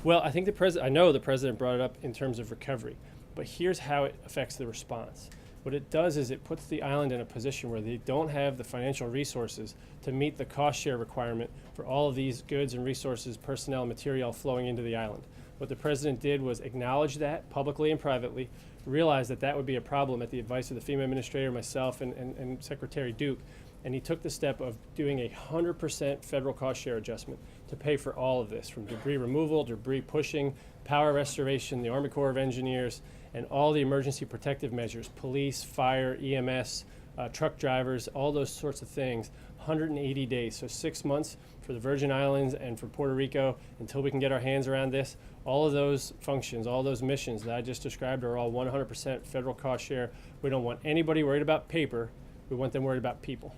Well, I think I know the president brought it up in terms of recovery, but here's how it affects the response. What it does is it puts the island in a position where they don't have the financial resources to meet the cost share requirement for all of these goods and resources, personnel, and material flowing into the island. What the president did was acknowledge that publicly and privately, realize that that would be a problem at the advice of the FEMA administrator, myself, and Secretary Duke, and he took the step of doing a 100% federal cost share adjustment to pay for all of this, from debris removal, debris pushing, power restoration, the Army Corps of Engineers, and all the emergency protective measures, police, fire, EMS, truck drivers, all those sorts of things, 180 days, so 6 months for the Virgin Islands and for Puerto Rico until we can get our hands around this. All of those functions, all those missions that I just described are all 100% federal cost share. We don't want anybody worried about paper. We want them worried about people.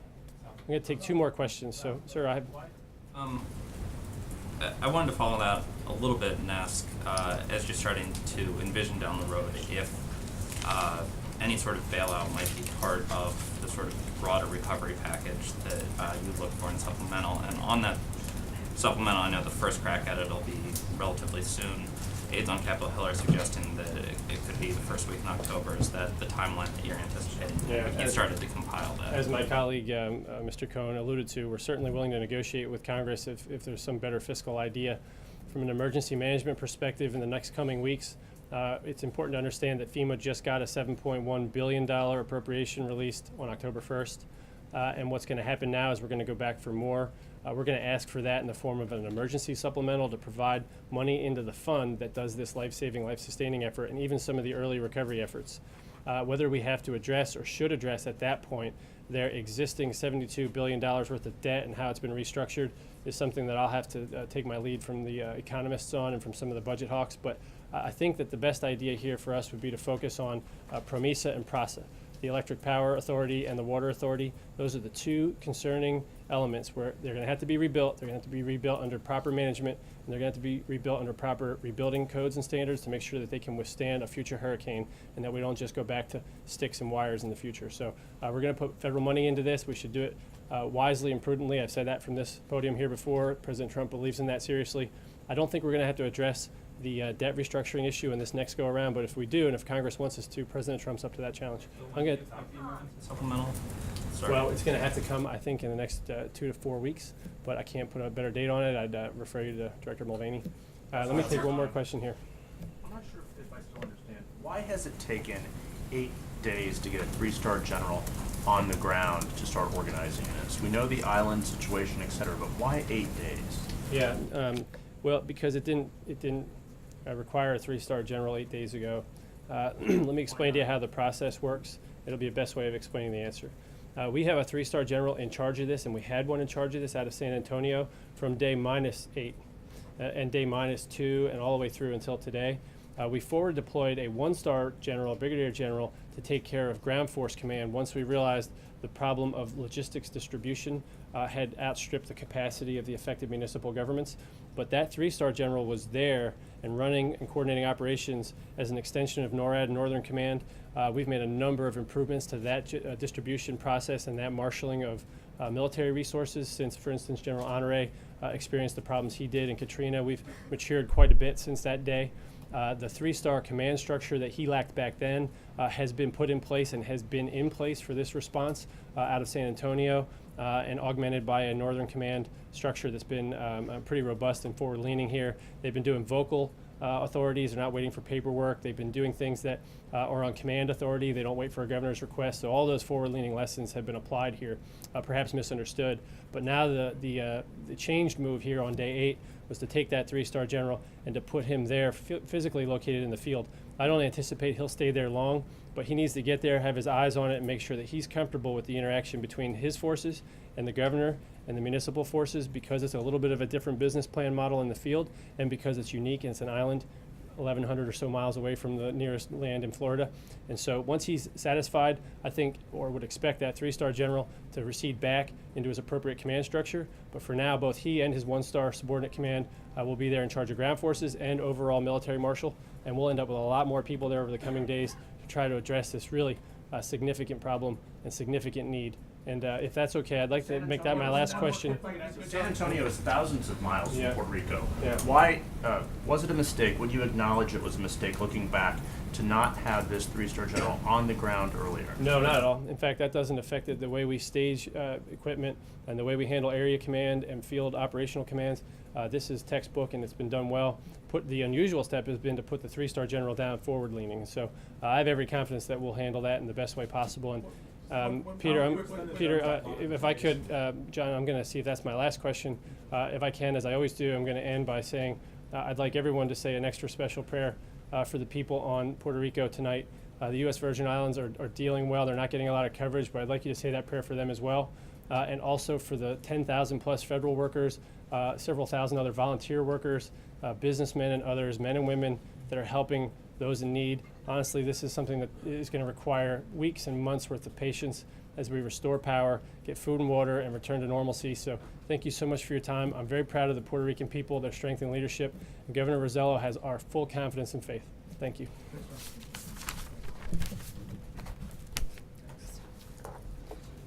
I'm going to take 2 more questions. So, sir, I wanted to follow that a little bit and ask, as you're starting to envision down the road, if any sort of bailout might be part of the sort of broader recovery package that you look for in supplemental. And on that supplemental, I know the first crack at it will be relatively soon. Aides on Capitol Hill are suggesting that it could be the first week in October. Is that the timeline that you're anticipating? Yeah, you started to compile that. As my colleague, Mr. Cohen, alluded to, we're certainly willing to negotiate with Congress if there's some better fiscal idea. From an emergency management perspective in the next coming weeks, it's important to understand that FEMA just got a $7.1 billion appropriation released on October 1st. And what's going to happen now is we're going to go back for more. We're going to ask for that in the form of an emergency supplemental to provide money into the fund that does this life-saving, life-sustaining effort, and even some of the early recovery efforts. Whether we have to address or should address at that point their existing $72 billion worth of debt and how it's been restructured is something that I'll have to take my lead from the economists on and from some of the budget hawks. But I think that the best idea here for us would be to focus on PROMESA and PRASA, the Electric Power Authority and the Water Authority. Those are the 2 concerning elements where they're going to have to be rebuilt. They're going to have to be rebuilt under proper management, and they're going to have to be rebuilt under proper rebuilding codes and standards to make sure that they can withstand a future hurricane and that we don't just go back to sticks and wires in the future. So we're going to put federal money into this. We should do it wisely and prudently. I've said that from this podium here before. President Trump believes in that seriously. I don't think we're going to have to address the debt restructuring issue in this next go around, but if we do, and if Congress wants us to, President Trump's up to that challenge. I'm going to supplemental. Sorry. Well, it's going to have to come, I think, in the next 2 to 4 weeks, but I can't put a better date on it. I'd refer you to Director Mulvaney. Let me take one more question here. I'm not sure if I still understand. Why has it taken 8 days to get a 3-star general on the ground to start organizing this? We know the island situation, et cetera, but why 8 days? Yeah, well, because it didn't require a 3-star general 8 days ago. Let me explain to you how the process works. It'll be the best way of explaining the answer. We have a 3-star general in charge of this, and we had one in charge of this out of San Antonio from day -8 and day -2 and all the way through until today. We forward deployed a 1-star general, a brigadier general, to take care of ground force command once we realized the problem of logistics distribution had outstripped the capacity of the affected municipal governments. But that 3-star general was there and running and coordinating operations as an extension of NORAD, Northern Command. We've made a number of improvements to that distribution process and that marshaling of military resources since, for instance, General Honore experienced the problems he did in Katrina. We've matured quite a bit since that day. The 3-star command structure that he lacked back then has been put in place and has been in place for this response out of San Antonio. and augmented by a Northern Command structure that's been pretty robust and forward-leaning here. They've been doing vocal authorities. They're not waiting for paperwork. They've been doing things that are on command authority. They don't wait for a governor's request. So all those forward-leaning lessons have been applied here, perhaps misunderstood. But now the changed move here on day 8 was to take that 3-star general and to put him there physically located in the field. I don't anticipate he'll stay there long, but he needs to get there, have his eyes on it, and make sure that he's comfortable with the interaction between his forces and the governor and the municipal forces, because it's a little bit of a different business plan model in the field, and because it's unique and it's an island 1,100 or so miles away from the nearest land in Florida. And so once he's satisfied, I think, or would expect that 3-star general to recede back into his appropriate command structure. But for now, both he and his 1-star subordinate command will be there in charge of ground forces and overall military marshal. And we'll end up with a lot more people there over the coming days to try to address this really significant problem and significant need. And if that's okay, I'd like to make that my last question. San Antonio is thousands of miles Yeah. from Puerto Rico. Yeah. Why was it a mistake? Would you acknowledge it was a mistake looking back to not have this 3-star general on the ground earlier? No, not at all. In fact, that doesn't affect the way we stage equipment and the way we handle area command and field operational commands. This is textbook, and it's been done well. The unusual step has been to put the 3-star general down forward leaning. So I have every confidence that we'll handle that in the best way possible. And Peter, if I could, John, I'm going to see if that's my last question. If I can, as I always do, I'm going to end by saying I'd like everyone to say an extra special prayer for the people on Puerto Rico tonight. The U.S. Virgin Islands are dealing well. They're not getting a lot of coverage, but I'd like you to say that prayer for them as well. And also for the 10,000 plus federal workers, several thousand other volunteer workers, businessmen and others, men and women that are helping those in need. Honestly, this is something that is going to require weeks and months worth of patience as we restore power, get food and water, and return to normalcy. So thank you so much for your time. I'm very proud of the Puerto Rican people, their strength and leadership. And Governor Rosello has our full confidence and faith. Thank you.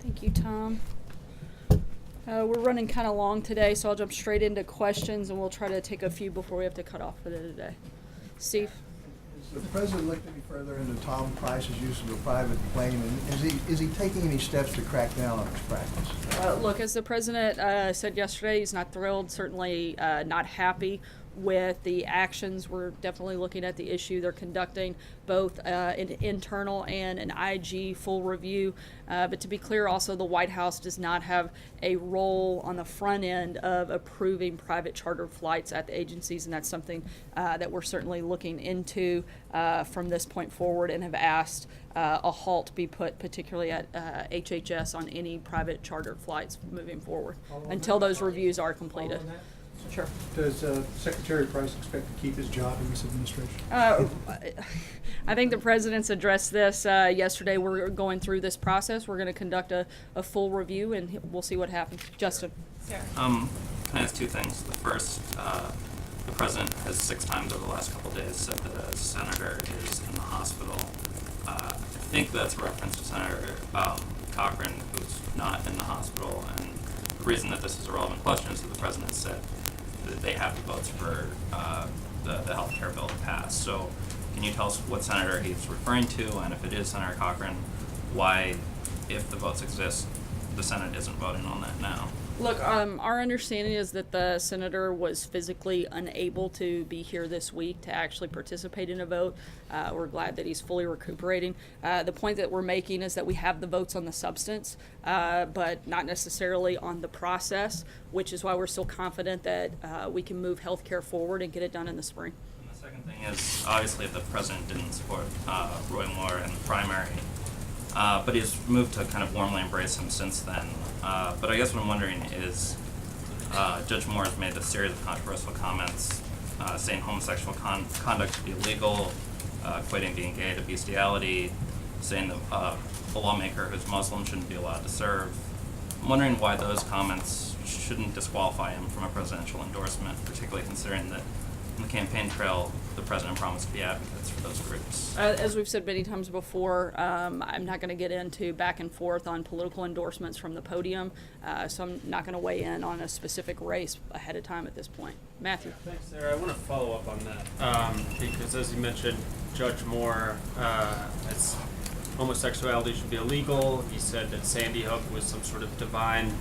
Thank you, Tom. We're running kind of long today, so I'll jump straight into questions, and we'll try to take a few before we have to cut off for the today. Steve? Has the president looked any further into Tom Price's use of a private plane, and is he taking any steps to crack down on this practice? Look, as the president said yesterday, he's not thrilled, certainly not happy with the actions. We're definitely looking at the issue. They're conducting both an internal and an IG full review. But to be clear, also the White House does not have a role on the front end of approving private charter flights at the agencies, and that's something that we're certainly looking into from this point forward, and have asked a halt be put particularly at HHS on any private charter flights moving forward until those reviews are completed. Sure. Does Secretary Price expect to keep his job in this administration? I think the president's addressed this yesterday. We're going through this process. We're going to conduct a full review, and we'll see what happens. Justin. Sarah. Can I ask two things? The first, the president has 6 times over the last couple of days said that a senator is in the hospital. I think that's a reference to Senator Cochran, who's not in the hospital. And the reason that this is a relevant question is that the president said that they have the votes for the health care bill to pass. So can you tell us what senator he's referring to, and if it is Senator Cochran, why, if the votes exist, the Senate isn't voting on that now? Look, our understanding is that the senator was physically unable to be here this week to actually participate in a vote. We're glad that he's fully recuperating. The point that we're making is that we have the votes on the substance, but not necessarily on the process, which is why we're still confident that we can move healthcare forward and get it done in the spring. And the second thing is, obviously, the president didn't support Roy Moore in the primary, but he's moved to kind of warmly embrace him since then. But I guess what I'm wondering is, Judge Moore has made a series of controversial comments saying homosexual conduct should be illegal, equating being gay to bestiality, saying that a lawmaker who's Muslim shouldn't be allowed to serve. I'm wondering why those comments shouldn't disqualify him from a presidential endorsement, particularly considering that in the campaign trail, the president promised to be advocates for those groups. As we've said many times before, I'm not going to get into back and forth on political endorsements from the podium, so I'm not going to weigh in on a specific race ahead of time at this point. Matthew. Thanks, Sarah. I want to follow up on that because, as you mentioned, Judge Moore has homosexuality should be illegal. He said that Sandy Hook was some sort of divine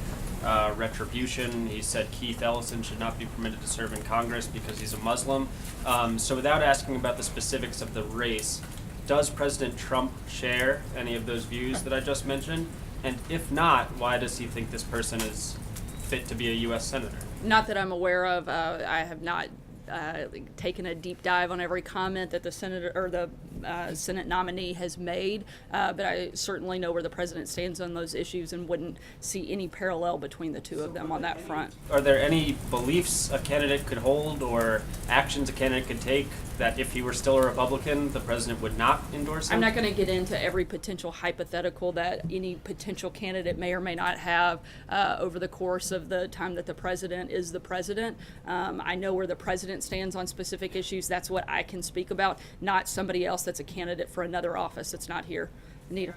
retribution. He said Keith Ellison should not be permitted to serve in Congress because he's a Muslim. So without asking about the specifics of the race, does President Trump share any of those views that I just mentioned? And if not, why does he think this person is fit to be a U.S. Senator? Not that I'm aware of. I have not taken a deep dive on every comment that the senator or the Senate nominee has made, but I certainly know where the president stands on those issues and wouldn't see any parallel between the two of them on that front. Are there any beliefs a candidate could hold or actions a candidate could take that if he were still a Republican, the president would not endorse him? I'm not going to get into every potential hypothetical that any potential candidate may or may not have over the course of the time that the president is the president. I know where the president stands on specific issues. That's what I can speak about, not somebody else that's a candidate for another office that's not here. Anita.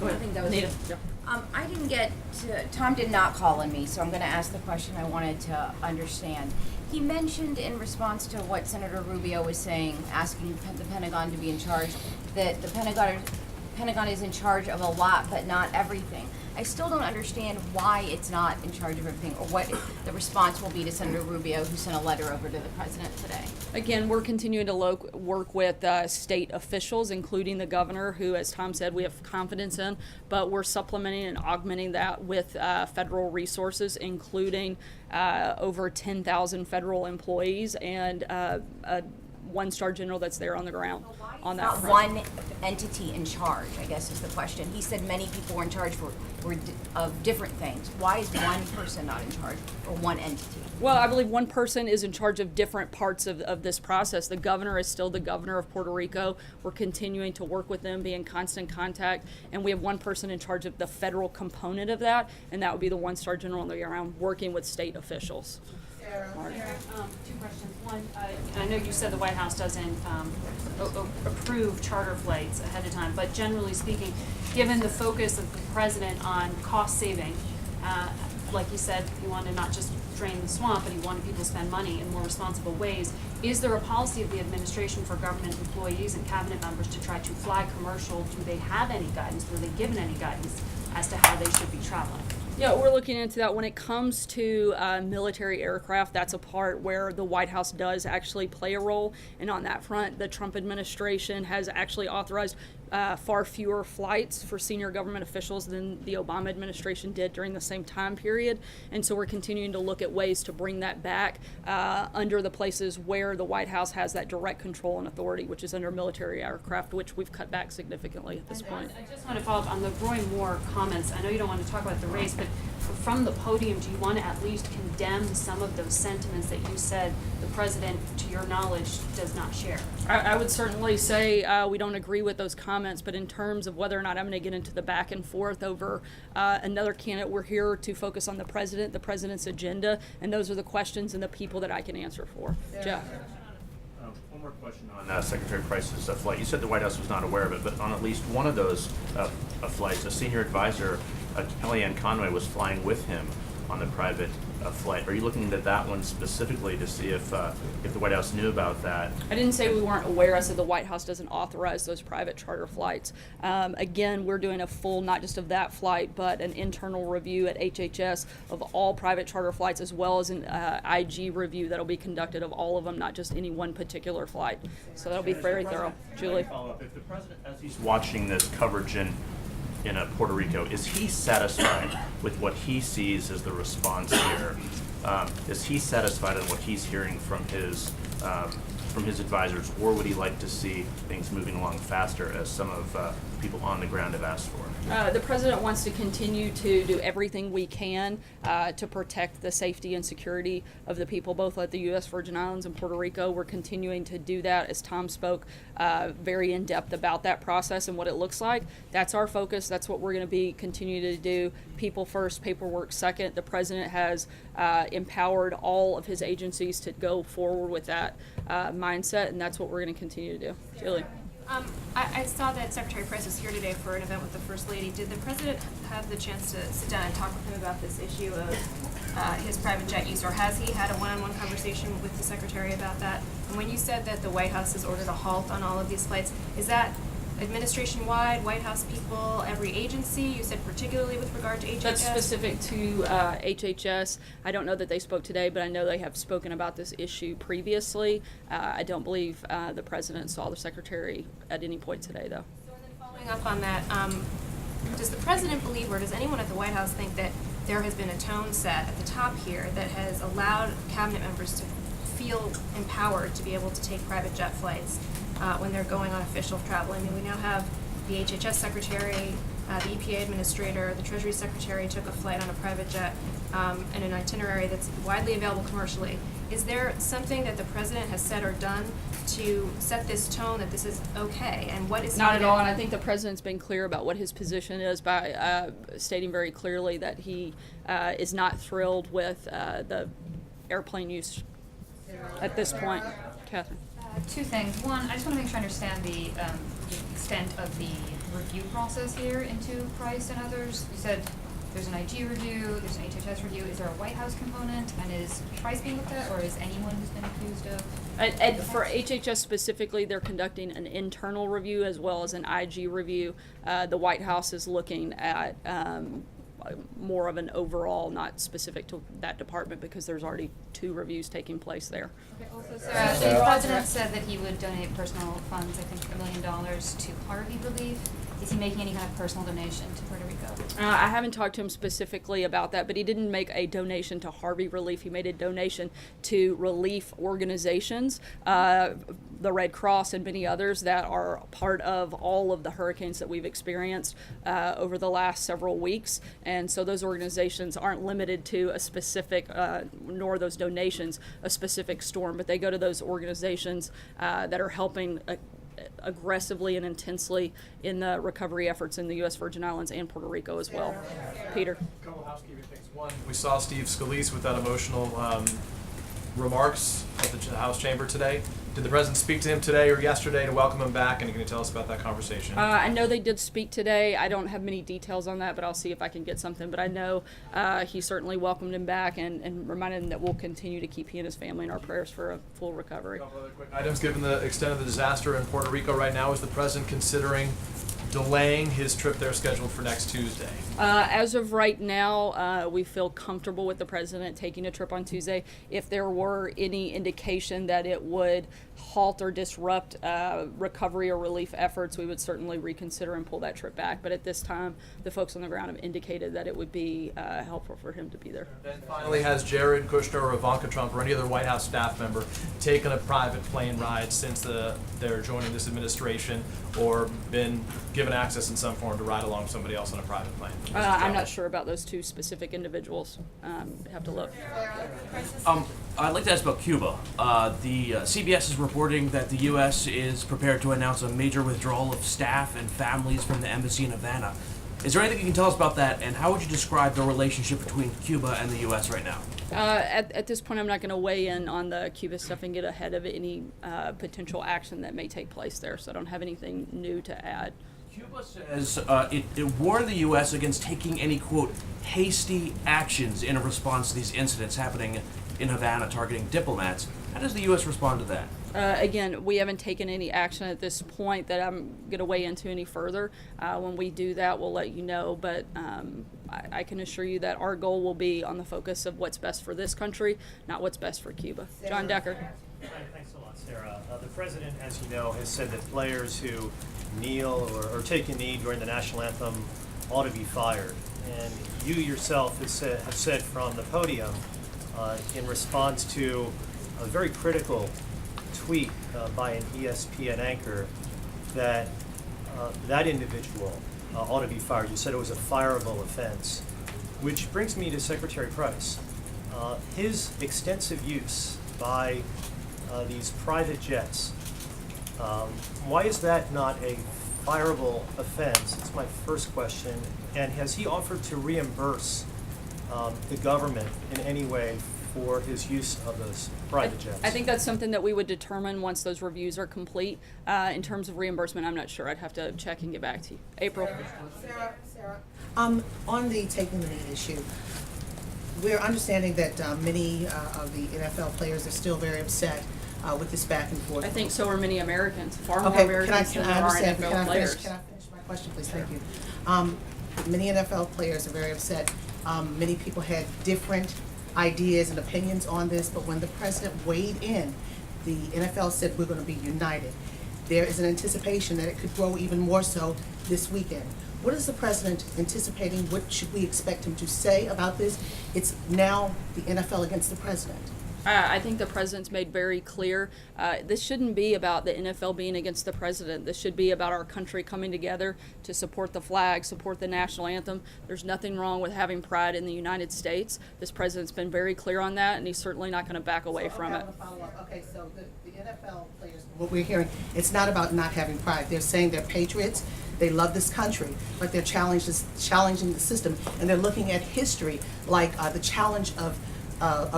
Go ahead. I think that was Anita. it. Yeah. I didn't get to, Tom did not call on me, so I'm going to ask the question I wanted to understand. He mentioned in response to what Senator Rubio was saying, asking the Pentagon to be in charge, that the Pentagon is in charge of a lot, but not everything. I still don't understand why it's not in charge of everything, or what the response will be to Senator Rubio, who sent a letter over to the president today. Again, we're continuing to work with state officials, including the governor, who, as Tom said, we have confidence in, but we're supplementing and augmenting that with federal resources, including over 10,000 federal employees and a one-star general that's there on the ground on that Not front. one entity in charge, I guess is the question. He said many people were in charge of different things. Why is one person not in charge, or one entity? Well, I believe one person is in charge of different parts of this process. The governor is still the governor of Puerto Rico. We're continuing to work with them, be in constant contact, and we have one person in charge of the federal component of that, and that would be the one-star general on the ground working with state officials. Sarah, two questions. One, I know you said the White House doesn't approve charter flights ahead of time, but generally speaking, given the focus of the president on cost saving, like you said, he wanted not just drain the swamp, but he wanted people to spend money in more responsible ways. Is there a policy of the administration for government employees and cabinet members to try to fly commercial? Do they have any guidance? Were they given any guidance as to how they should be traveling? Yeah, we're looking into that. When it comes to military aircraft, that's a part where the White House does actually play a role. And on that front, the Trump administration has actually authorized far fewer flights for senior government officials than the Obama administration did during the same time period. And so we're continuing to look at ways to bring that back under the places where the White House has that direct control and authority, which is under military aircraft, which we've cut back significantly at this point. I just want to follow up on the Roy Moore comments. I know you don't want to talk about the race, but from the podium, do you want to at least condemn some of those sentiments that you said the president, to your knowledge, does not share? I would certainly say we don't agree with those comments, but in terms of whether or not I'm going to get into the back and forth over another candidate, we're here to focus on the president's agenda, and those are the questions and the people that I can answer for. Jeff. One more question on Secretary Price's flight. You said the White House was not aware of it, but on at least one of those flights, a senior advisor, Kellyanne Conway, was flying with him on the private flight. Are you looking into that one specifically to see if the White House knew about that? I didn't say we weren't aware. I said the White House doesn't authorize those private charter flights. Again, we're doing a full, not just of that flight, but an internal review at HHS of all private charter flights, as well as an IG review that'll be conducted of all of them, not just any one particular flight. So that'll be very thorough. Julie? Follow up. If the president, as he's watching this coverage in Puerto Rico, is he satisfied with what he sees as the response here? Is he satisfied in what he's hearing from his advisors, or would he like to see things moving along faster, as some of people on the ground have asked for? The president wants to continue to do everything we can to protect the safety and security of the people, both at the U.S. Virgin Islands and Puerto Rico. We're continuing to do that, as Tom spoke very in depth about that process and what it looks like. That's our focus. That's what we're going to be continuing to do. People first, paperwork second. The president has empowered all of his agencies to go forward with that mindset, and that's what we're going to continue to do. Julie? I saw that Secretary Price was here today for an event with the First Lady. Did the President have the chance to sit down and talk with him about this issue of his private jet use, or has he had a one-on-one conversation with the Secretary about that? And when you said that the White House has ordered a halt on all of these flights, is that administration-wide, White House people, every agency? You said particularly with regard to HHS? That's specific to HHS. I don't know that they spoke today, but I know they have spoken about this issue previously. I don't believe the president saw the secretary at any point today, though. Following up on that, does the president believe, or does anyone at the White House think that there has been a tone set at the top here that has allowed cabinet members to feel empowered to be able to take private jet flights when they're going on official travel? I mean, we now have the HHS secretary, the EPA administrator, the Treasury secretary took a flight on a private jet in an itinerary that's widely available commercially. Is there something that the president has said or done to set this tone that this is okay? And what is Not at all, and I think the president's been clear about what his position is by stating very clearly that he is not thrilled with the airplane use at this point. Catherine. Two things. One, I just want to make sure I understand the extent of the review process here into Price and others. You said there's an IG review, there's an HHS review. Is there a White House component? And is Price being looked at, or is anyone who's been accused of? And for HHS specifically, they're conducting an internal review as well as an IG review. The White House is looking at more of an overall, not specific to that department, because there's already 2 reviews taking place there. Okay, also, Sarah, the president said that he would donate personal funds, I think $1 million to Harvey Relief. Is he making any kind of personal donation to Puerto Rico? I haven't talked to him specifically about that, but he didn't make a donation to Harvey Relief. He made a donation to relief organizations, the Red Cross and many others that are part of all of the hurricanes that we've experienced over the last several weeks. And so those organizations aren't limited to a specific, nor those donations, a specific storm, but they go to those organizations that are helping aggressively and intensely in the recovery efforts in the U.S. Virgin Islands and Puerto Rico as well. Peter. A couple housekeeping things. One, we saw Steve Scalise with that emotional remarks at the House chamber today. Did the president speak to him today or yesterday to welcome him back? And can you tell us about that conversation? I know they did speak today. I don't have many details on that, but I'll see if I can get something. But I know he certainly welcomed him back and reminded him that we'll continue to keep he and his family in our prayers for a full recovery. A couple other quick items. Given the extent of the disaster in Puerto Rico right now, is the president considering delaying his trip there scheduled for next Tuesday? As of right now, we feel comfortable with the president taking a trip on Tuesday. If there were any indication that it would halt or disrupt recovery or relief efforts, we would certainly reconsider and pull that trip back. But at this time, the folks on the ground have indicated that it would be helpful for him to be there. And finally, has Jared Kushner or Ivanka Trump or any other White House staff member taken a private plane ride since they're joining this administration, or been given access in some form to ride along somebody else on a private plane? I'm not sure about those 2 specific individuals. Have to look. I'd like to ask about Cuba. The CBS is reporting that the U.S. is prepared to announce a major withdrawal of staff and families from the embassy in Havana. Is there anything you can tell us about that, and how would you describe the relationship between Cuba and the U.S. right now? At this point, I'm not going to weigh in on the Cuba stuff and get ahead of any potential action that may take place there, so I don't have anything new to add. Cuba says it warned the U.S. against taking any, quote, hasty actions in a response to these incidents happening in Havana targeting diplomats. How does the U.S. respond to that? Again, we haven't taken any action at this point that I'm going to weigh into any further. When we do that, we'll let you know, but I can assure you that our goal will be on the focus of what's best for this country, not what's best for Cuba. John Decker. Thanks a lot, Sarah. The president, as you know, has said that players who kneel or take a knee during the national anthem ought to be fired. And you yourself have said from the podium in response to a very critical tweet by an ESPN anchor that that individual ought to be fired. You said it was a fireable offense, which brings me to Secretary Price. His extensive use by these private jets, why is that not a fireable offense? That's my first question. And has he offered to reimburse the government in any way for his use of those private jets? I think that's something that we would determine once those reviews are complete. In terms of reimbursement, I'm not sure. I'd have to check and get back to you. April. Sarah. On the taking the knee issue, we're understanding that many of the NFL players are still very upset with this back and forth. I think so are many Americans, far more Okay, Americans than I there are understand, but NFL players. Can I finish my question, please? Thank you. Many NFL players are very upset. Many people had different ideas and opinions on this, but when the president weighed in, the NFL said we're going to be united. There is an anticipation that it could grow even more so this weekend. What is the president anticipating? What should we expect him to say about this? It's now the NFL against the president. I think the president's made very clear, this shouldn't be about the NFL being against the president. This should be about our country coming together to support the flag, support the national anthem. There's nothing wrong with having pride in the United States. This president's been very clear on that, and he's certainly not going to back away from it. Okay, so the NFL players, what we're hearing, it's not about not having pride. They're saying they're patriots. They love this country, but they're challenging the system, and they're looking at history like the challenge of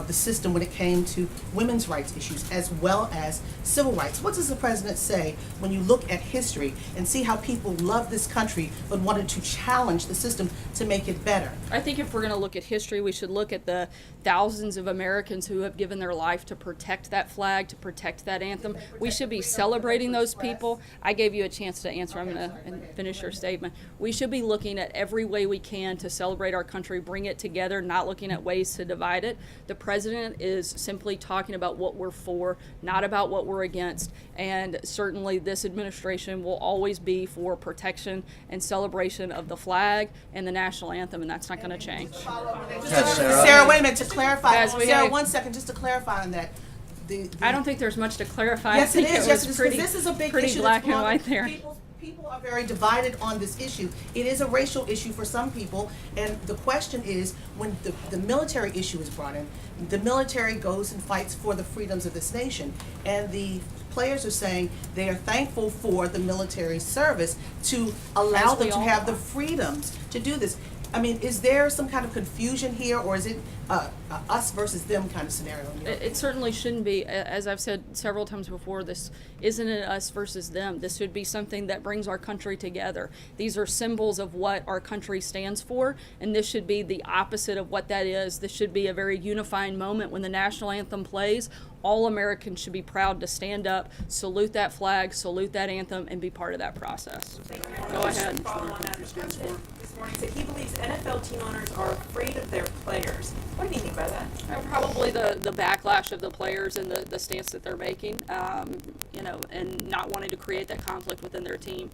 the system when it came to women's rights issues as well as civil rights. What does the president say when you look at history and see how people love this country but wanted to challenge the system to make it better? I think if we're going to look at history, we should look at the thousands of Americans who have given their life to protect that flag, to protect that anthem. We should be celebrating those people. I gave you a chance to answer. I'm going to finish your statement. We should be looking at every way we can to celebrate our country, bring it together, not looking at ways to divide it. The president is simply talking about what we're for, not about what we're against. And certainly this administration will always be for protection and celebration of the flag and the national anthem, and that's not going to change. Sarah, wait a minute, to clarify. Guys, Sarah, 1 second, just to clarify on that. I don't think there's much to clarify. Yes, I think it is. Yes, it is. Pretty, This is a big pretty issue. black that's and white there. People are very divided on this issue. It is a racial issue for some people, and the question is, when the military issue is brought in, the military goes and fights for the freedoms of this nation, and the players are saying they are thankful for the military service to allow them to have the freedoms to do this. I mean, is there some kind of confusion here, or is it us versus them kind of scenario? It certainly shouldn't be. As I've said several times before, this isn't an us versus them. This should be something that brings our country together. These are symbols of what our country stands for, and this should be the opposite of what that is. This should be a very unifying moment when the national anthem plays. All Americans should be proud to stand up, salute that flag, salute that anthem, and be part of that process. Go ahead. This morning said he believes NFL team owners are afraid of their players. What do you mean by that? Probably the backlash of the players and the stance that they're making, and not wanting to create that conflict within their team.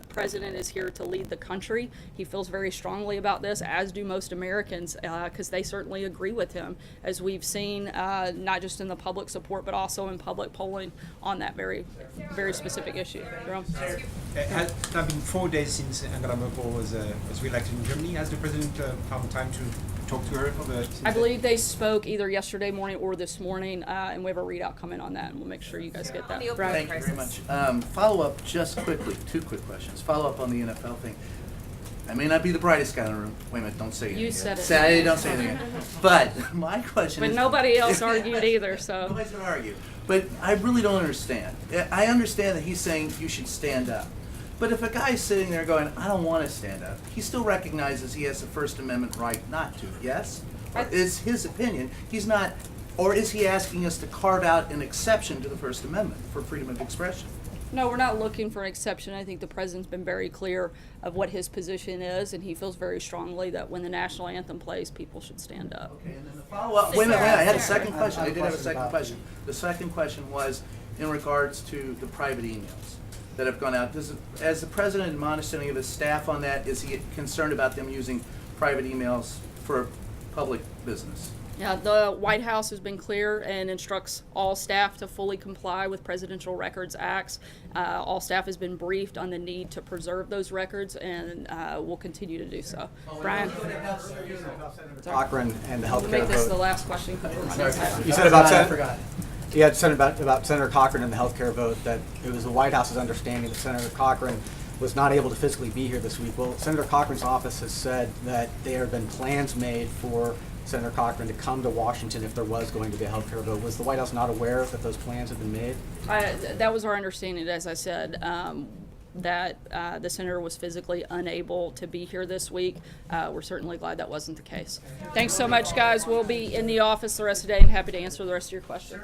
President is here to lead the country. He feels very strongly about this, as do most Americans, because they certainly agree with him, as we've seen not just in the public support, but also in public polling on that very, very specific issue. Jerome? It has been 4 days since Angela Merkel was re-elected in Germany. Has the president found time to talk to her? I believe they spoke either yesterday morning or this morning, and we have a readout coming on that, and we'll make sure you guys get that. Thank you very much. Follow up just quickly, 2 quick questions. Follow up on the NFL thing. I may not be the brightest guy in the room. Wait a minute, don't say anything. You said yet. it. Don't say anything. But my question is... But nobody else argued either, so... Nobody's going to argue. But I really don't understand. I understand that he's saying you should stand up. But if a guy's sitting there going, I don't want to stand up, he still recognizes he has the First Amendment right not to, yes? It's his opinion. He's not... Or is he asking us to carve out an exception to the First Amendment for freedom of expression? No, we're not looking for an exception. I think the president's been very clear of what his position is, and he feels very strongly that when the national anthem plays, people should stand up. Okay, and then the follow-up, wait a minute, I had a second question. I did have a second question. The second question was in regards to the private emails that have gone out. As the president admonished any of his staff on that, is he concerned about them using private emails for public business? Yeah, the White House has been clear and instructs all staff to fully comply with Presidential Records Acts. All staff has been briefed on the need to preserve those records, and will continue to do so. Brian? Cochran and the healthcare vote. Make this the last question. You said about You had said about Senator Cochran and the healthcare vote that it was the White House's understanding that Senator Cochran was not able to physically be here this week. Well, Senator Cochran's office has said that there have been plans made for Senator Cochran to come to Washington if there was going to be a healthcare vote. Was the White House not aware that those plans had been made? That was our understanding, as I said, that the senator was physically unable to be here this week. We're certainly glad that wasn't the case. Thanks so much, guys. We'll be in the office the rest of the day and happy to answer the rest of your questions.